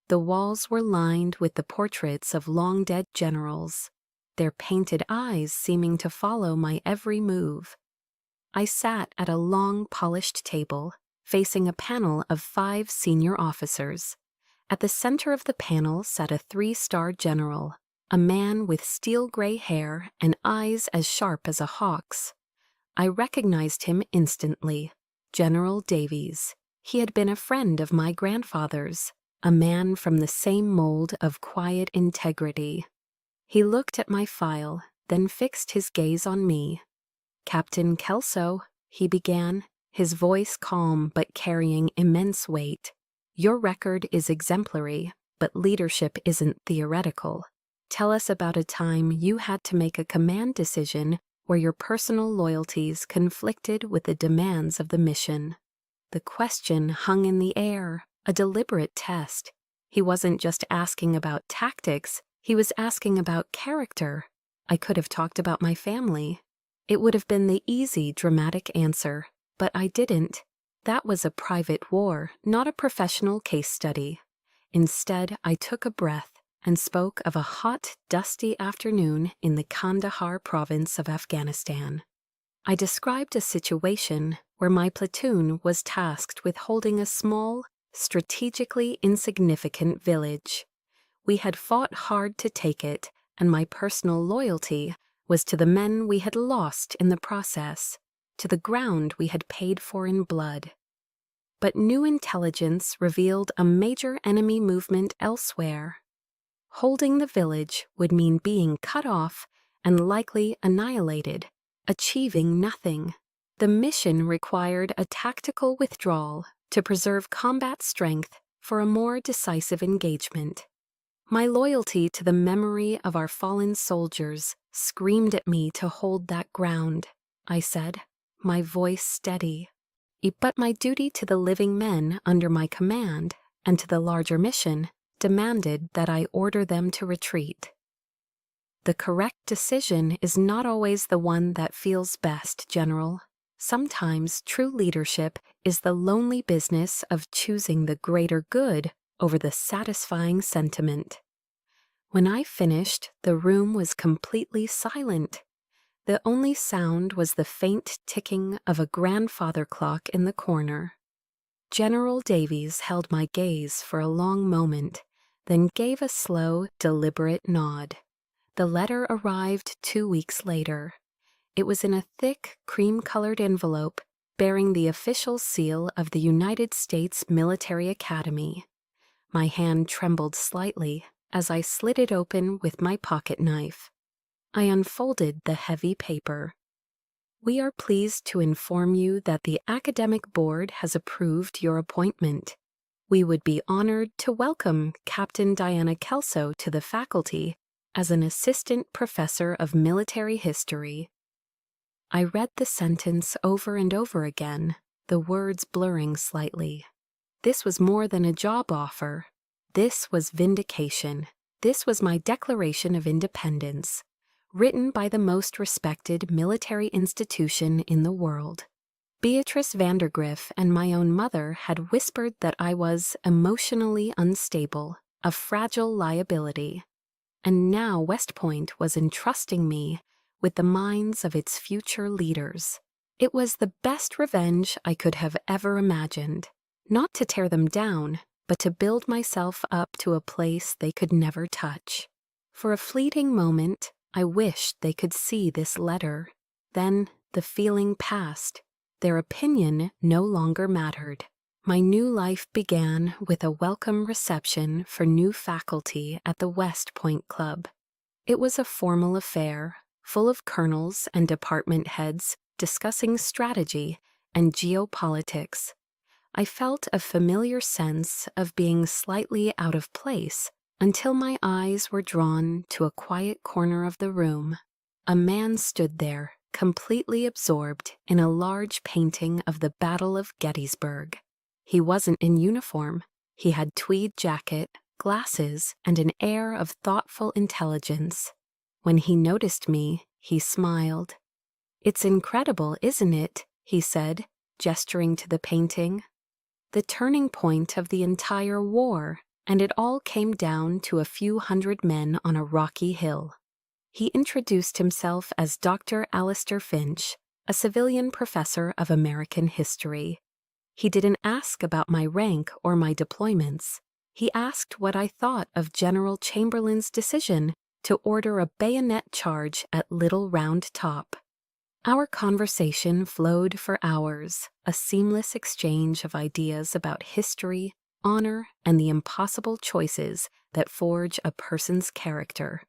The walls were lined with the portraits of long-dead generals, their painted eyes seeming to follow my every move. I sat at a long, polished table, facing a panel of 5 senior officers. At the center of the panel sat a 3-star general, a man with steel-gray hair and eyes as sharp as a hawk's. I recognized him instantly, General Davies. He had been a friend of my grandfather's, a man from the same mold of quiet integrity. He looked at my file, then fixed his gaze on me. "Captain Kelso," he began, his voice calm but carrying immense weight. "Your record is exemplary, but leadership isn't theoretical. Tell us about a time you had to make a command decision where your personal loyalties conflicted with the demands of the mission." The question hung in the air, a deliberate test. He wasn't just asking about tactics, he was asking about character. I could have talked about my family. It would have been the easy, dramatic answer, but I didn't. That was a private war, not a professional case study. Instead, I took a breath and spoke of a hot, dusty afternoon in the Kandahar province of Afghanistan. I described a situation where my platoon was tasked with holding a small, strategically insignificant village. We had fought hard to take it, and my personal loyalty was to the men we had lost in the process, to the ground we had paid for in blood. But new intelligence revealed a major enemy movement elsewhere. Holding the village would mean being cut off and likely annihilated, achieving nothing. The mission required a tactical withdrawal to preserve combat strength for a more decisive engagement. My loyalty to the memory of our fallen soldiers screamed at me to hold that ground, I said, my voice steady. But my duty to the living men under my command and to the larger mission demanded that I order them to retreat. The correct decision is not always the one that feels best, General. Sometimes true leadership is the lonely business of choosing the greater good over the satisfying sentiment. When I finished, the room was completely silent. The only sound was the faint ticking of a grandfather clock in the corner. General Davies held my gaze for a long moment, then gave a slow, deliberate nod. The letter arrived 2 weeks later. It was in a thick, cream-colored envelope bearing the official seal of the United States Military Academy. My hand trembled slightly as I slit it open with my pocket knife. I unfolded the heavy paper. We are pleased to inform you that the Academic Board has approved your appointment. We would be honored to welcome Captain Diana Kelso to the faculty as an assistant professor of military history. I read the sentence over and over again, the words blurring slightly. This was more than a job offer. This was vindication. This was my Declaration of Independence, written by the most respected military institution in the world. Beatrice Vandergriff and my own mother had whispered that I was emotionally unstable, a fragile liability. And now West Point was entrusting me with the minds of its future leaders. It was the best revenge I could have ever imagined, not to tear them down, but to build myself up to a place they could never touch. For a fleeting moment, I wished they could see this letter. Then the feeling passed. Their opinion no longer mattered. My new life began with a welcome reception for new faculty at the West Point Club. It was a formal affair, full of colonels and department heads discussing strategy and geopolitics. I felt a familiar sense of being slightly out of place until my eyes were drawn to a quiet corner of the room. A man stood there, completely absorbed in a large painting of the Battle of Gettysburg. He wasn't in uniform. He had tweed jacket, glasses, and an air of thoughtful intelligence. When he noticed me, he smiled. "It's incredible, isn't it?" he said, gesturing to the painting. The turning point of the entire war, and it all came down to a few hundred men on a rocky hill. He introduced himself as Dr. Alistair Finch, a civilian professor of American history. He didn't ask about my rank or my deployments. He asked what I thought of General Chamberlain's decision to order a bayonet charge at Little Round Top. Our conversation flowed for hours, a seamless exchange of ideas about history, honor, and the impossible choices that forge a person's character.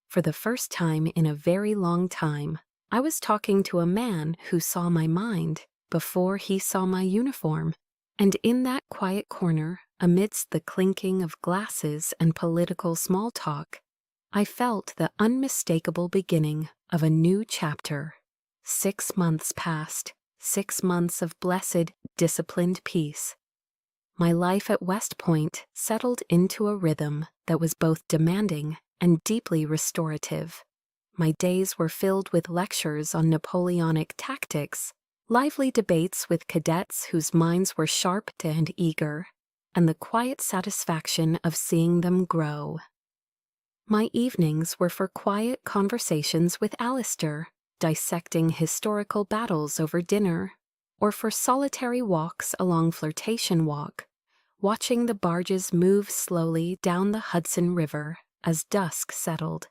For the first time in a very long time, I was talking to a man who saw my mind before he saw my uniform, and in that quiet corner, amidst the clinking of glasses and political small talk, I felt the unmistakable beginning of a new chapter. 6 months passed, 6 months of blessed, disciplined peace. My life at West Point settled into a rhythm that was both demanding and deeply restorative. My days were filled with lectures on Napoleonic tactics, lively debates with cadets whose minds were sharp and eager, and the quiet satisfaction of seeing them grow. My evenings were for quiet conversations with Alistair, dissecting historical battles over dinner. or for solitary walks along Flirtation Walk, watching the barges move slowly down the Hudson River as dusk settled.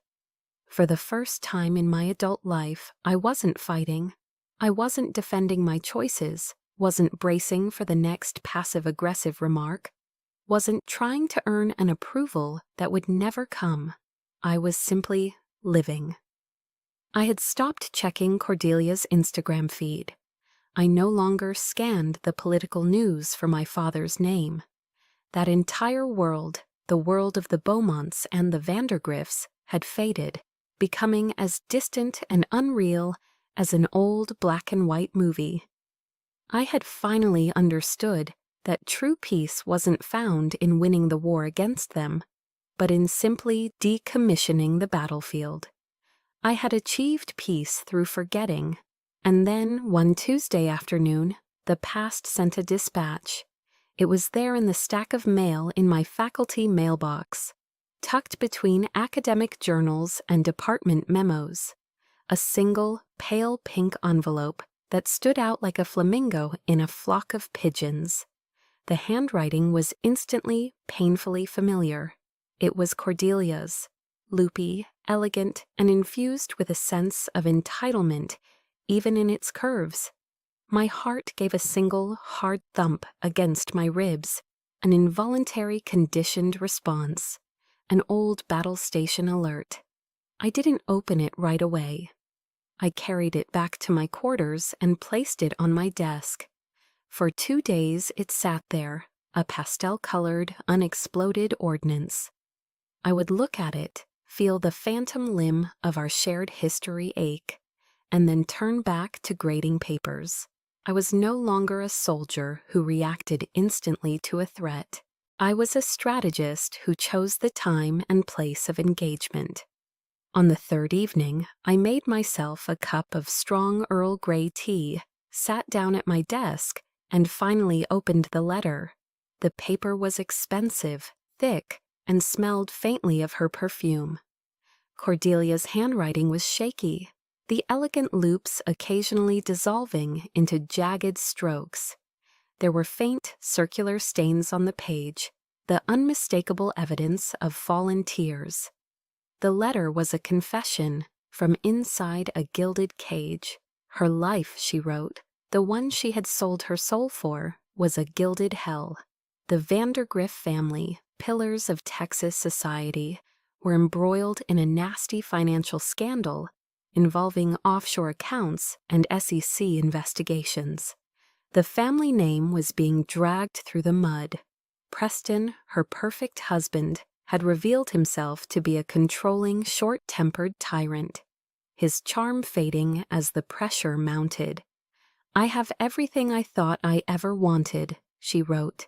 For the first time in my adult life, I wasn't fighting. I wasn't defending my choices, wasn't bracing for the next passive-aggressive remark, wasn't trying to earn an approval that would never come. I was simply living. I had stopped checking Cordelia's Instagram feed. I no longer scanned the political news for my father's name. That entire world, the world of the Beaumonts and the Vandergriffs, had faded, becoming as distant and unreal as an old black-and-white movie. I had finally understood that true peace wasn't found in winning the war against them, but in simply decommissioning the battlefield. I had achieved peace through forgetting, and then one Tuesday afternoon, the past sent a dispatch. It was there in the stack of mail in my faculty mailbox, tucked between academic journals and department memos. A single, pale pink envelope that stood out like a flamingo in a flock of pigeons. The handwriting was instantly, painfully familiar. It was Cordelia's, loopy, elegant, and infused with a sense of entitlement, even in its curves. My heart gave a single, hard thump against my ribs, an involuntary conditioned response, an old battle station alert. I didn't open it right away. I carried it back to my quarters and placed it on my desk. For 2 days it sat there, a pastel-colored, unexploded ordnance. I would look at it, feel the phantom limb of our shared history ache, and then turn back to grading papers. I was no longer a soldier who reacted instantly to a threat. I was a strategist who chose the time and place of engagement. On the third evening, I made myself a cup of strong Earl Grey tea, sat down at my desk, and finally opened the letter. The paper was expensive, thick, and smelled faintly of her perfume. Cordelia's handwriting was shaky, the elegant loops occasionally dissolving into jagged strokes. There were faint, circular stains on the page, the unmistakable evidence of fallen tears. The letter was a confession from inside a gilded cage. Her life, she wrote, the one she had sold her soul for, was a gilded hell. The Vandergriff family, pillars of Texas society, were embroiled in a nasty financial scandal involving offshore accounts and SEC investigations. The family name was being dragged through the mud. Preston, her perfect husband, had revealed himself to be a controlling, short-tempered tyrant, his charm fading as the pressure mounted. "I have everything I thought I ever wanted," she wrote.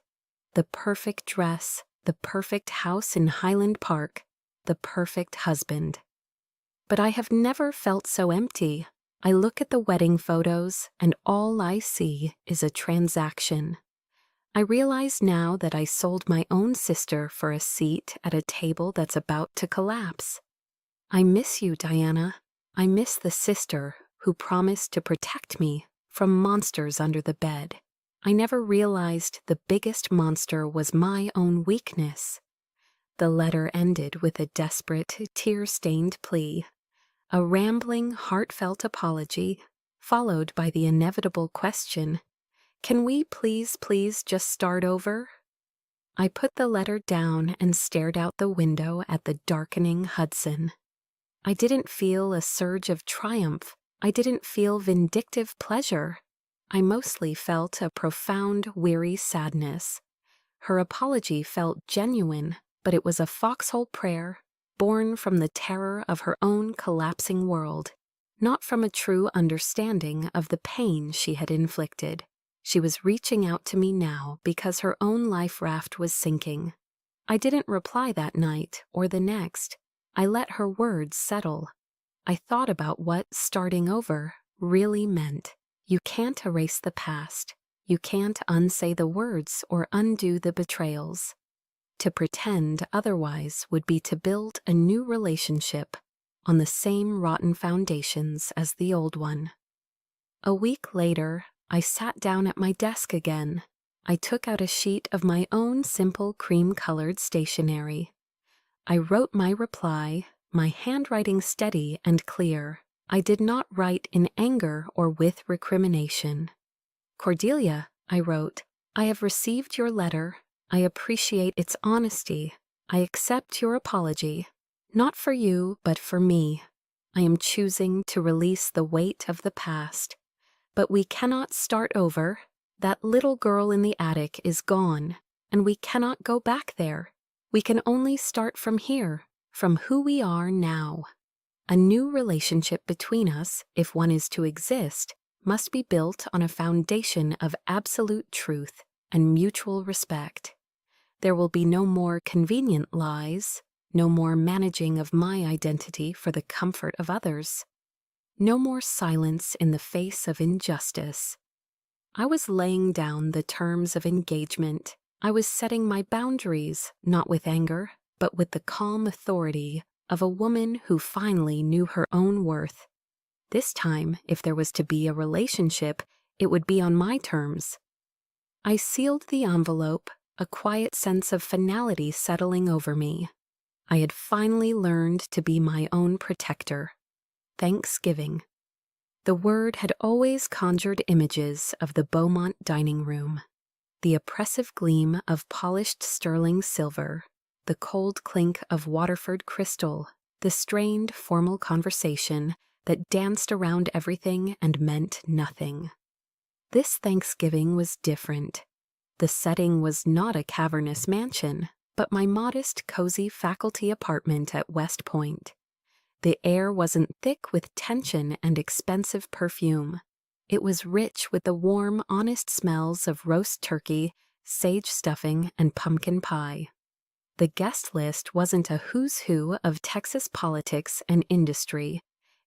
"The perfect dress, the perfect house in Highland Park, the perfect husband. But I have never felt so empty. I look at the wedding photos, and all I see is a transaction. I realize now that I sold my own sister for a seat at a table that's about to collapse. I miss you, Diana. I miss the sister who promised to protect me from monsters under the bed. I never realized the biggest monster was my own weakness." The letter ended with a desperate, tear-stained plea, a rambling, heartfelt apology, followed by the inevitable question, "Can we please just start over?" I put the letter down and stared out the window at the darkening Hudson. I didn't feel a surge of triumph. I didn't feel vindictive pleasure. I mostly felt a profound, weary sadness. Her apology felt genuine, but it was a foxhole prayer, born from the terror of her own collapsing world, not from a true understanding of the pain she had inflicted. She was reaching out to me now because her own life raft was sinking. I didn't reply that night or the next. I let her words settle. I thought about what starting over really meant. You can't erase the past. You can't unsay the words or undo the betrayals. To pretend otherwise would be to build a new relationship on the same rotten foundations as the old one. A week later, I sat down at my desk again. I took out a sheet of my own simple cream-colored stationery. I wrote my reply, my handwriting steady and clear. I did not write in anger or with recrimination. "Cordelia," I wrote, "I have received your letter. I appreciate its honesty. I accept your apology. Not for you, but for me. I am choosing to release the weight of the past. But we cannot start over. That little girl in the attic is gone, and we cannot go back there. We can only start from here, from who we are now. A new relationship between us, if one is to exist, must be built on a foundation of absolute truth and mutual respect. There will be no more convenient lies, no more managing of my identity for the comfort of others. No more silence in the face of injustice." I was laying down the terms of engagement. I was setting my boundaries, not with anger, but with the calm authority of a woman who finally knew her own worth. This time, if there was to be a relationship, it would be on my terms. I sealed the envelope, a quiet sense of finality settling over me. I had finally learned to be my own protector. Thanksgiving. The word had always conjured images of the Beaumont dining room. The oppressive gleam of polished sterling silver, the cold clink of Waterford crystal, the strained formal conversation that danced around everything and meant nothing. This Thanksgiving was different. The setting was not a cavernous mansion, but my modest, cozy faculty apartment at West Point. The air wasn't thick with tension and expensive perfume. It was rich with the warm, honest smells of roast turkey, sage stuffing, and pumpkin pie. The guest list wasn't a who's who of Texas politics and industry.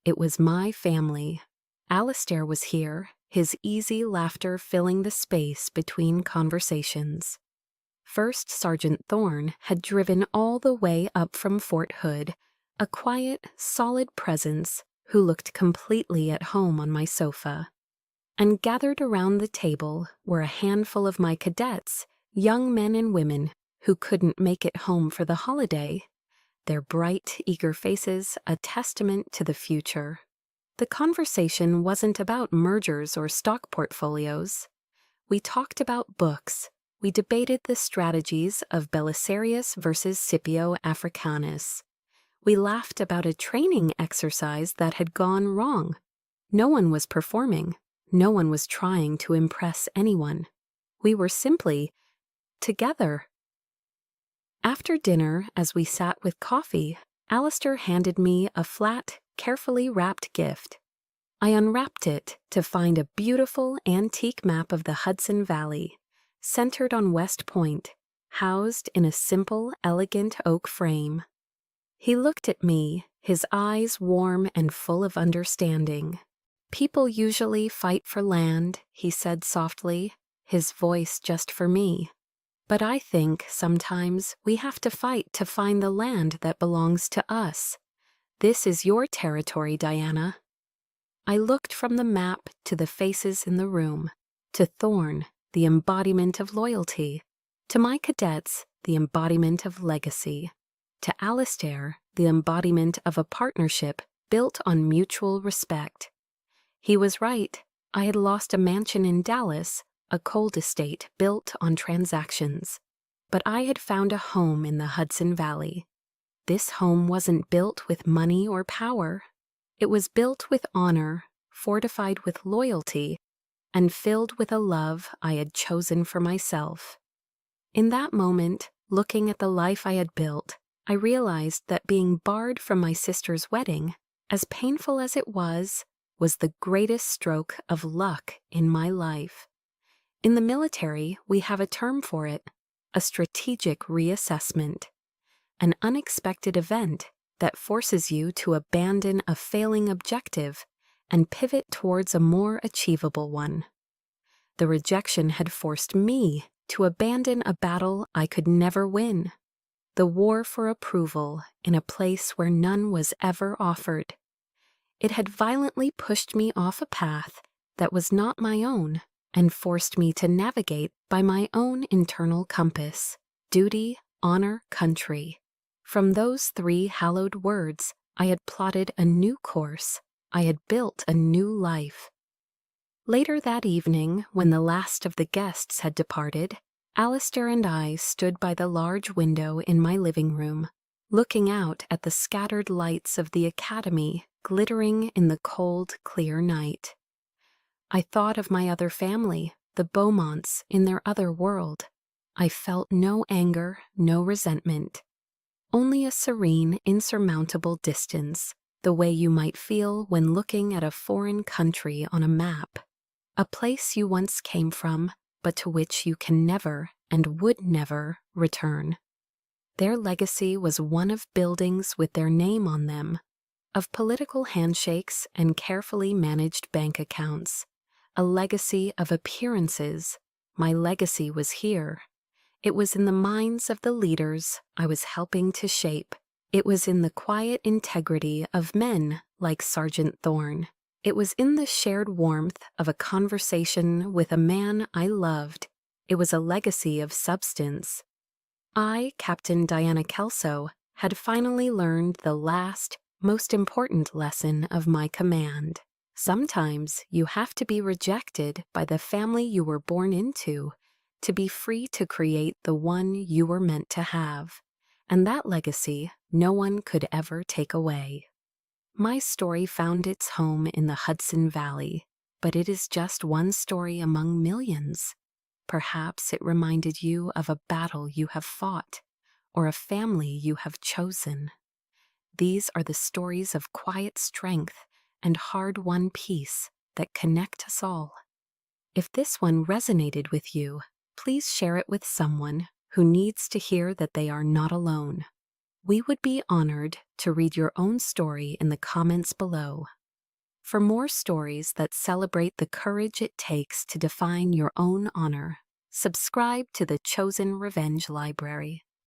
It was my family. Alistair was here, his easy laughter filling the space between conversations. First Sergeant Thorne had driven all the way up from Fort Hood, a quiet, solid presence who looked completely at home on my sofa. And gathered around the table were a handful of my cadets, young men and women who couldn't make it home for the holiday, their bright, eager faces a testament to the future. The conversation wasn't about mergers or stock portfolios. We talked about books. We debated the strategies of Belisarius versus Scipio Africanus. We laughed about a training exercise that had gone wrong. No one was performing. No one was trying to impress anyone. We were simply together. After dinner, as we sat with coffee, Alistair handed me a flat, carefully wrapped gift. I unwrapped it to find a beautiful antique map of the Hudson Valley, centered on West Point, housed in a simple, elegant oak frame. He looked at me, his eyes warm and full of understanding. "People usually fight for land," he said softly, his voice just for me. "But I think sometimes we have to fight to find the land that belongs to us. This is your territory, Diana." I looked from the map to the faces in the room, to Thorne, the embodiment of loyalty, to my cadets, the embodiment of legacy, to Alistair, the embodiment of a partnership built on mutual respect. He was right. I had lost a mansion in Dallas, a cold estate built on transactions. But I had found a home in the Hudson Valley. This home wasn't built with money or power. It was built with honor, fortified with loyalty, and filled with a love I had chosen for myself. In that moment, looking at the life I had built, I realized that being barred from my sister's wedding, as painful as it was the greatest stroke of luck in my life. In the military, we have a term for it, a strategic reassessment, an unexpected event that forces you to abandon a failing objective and pivot towards a more achievable one. The rejection had forced me to abandon a battle I could never win, the war for approval in a place where none was ever offered. It had violently pushed me off a path that was not my own, and forced me to navigate by my own internal compass: duty, honor, country. From those three hallowed words, I had plotted a new course. I had built a new life. Later that evening, when the last of the guests had departed, Alistair and I stood by the large window in my living room, looking out at the scattered lights of the academy glittering in the cold, clear night. I thought of my other family, the Beaumonts, in their other world. I felt no anger, no resentment, only a serene, insurmountable distance, the way you might feel when looking at a foreign country on a map, a place you once came from, but to which you can never and would never return. Their legacy was one of buildings with their name on them, of political handshakes and carefully managed bank accounts, a legacy of appearances. My legacy was here. It was in the minds of the leaders I was helping to shape. It was in the quiet integrity of men like Sergeant Thorne. It was in the shared warmth of a conversation with a man I loved. It was a legacy of substance. I, Captain Diana Kelso, had finally learned the last, most important lesson of my command. Sometimes you have to be rejected by the family you were born into to be free to create the one you were meant to have, and that legacy no one could ever take away. My story found its home in the Hudson Valley, but it is just one story among millions. Perhaps it reminded you of a battle you have fought, or a family you have chosen. These are the stories of quiet strength and hard-won peace that connect us all. If this one resonated with you, please share it with someone who needs to hear that they are not alone. We would be honored to read your own story in the comments below. For more stories that celebrate the courage it takes to define your own honor, subscribe to the Chosen Revenge Library.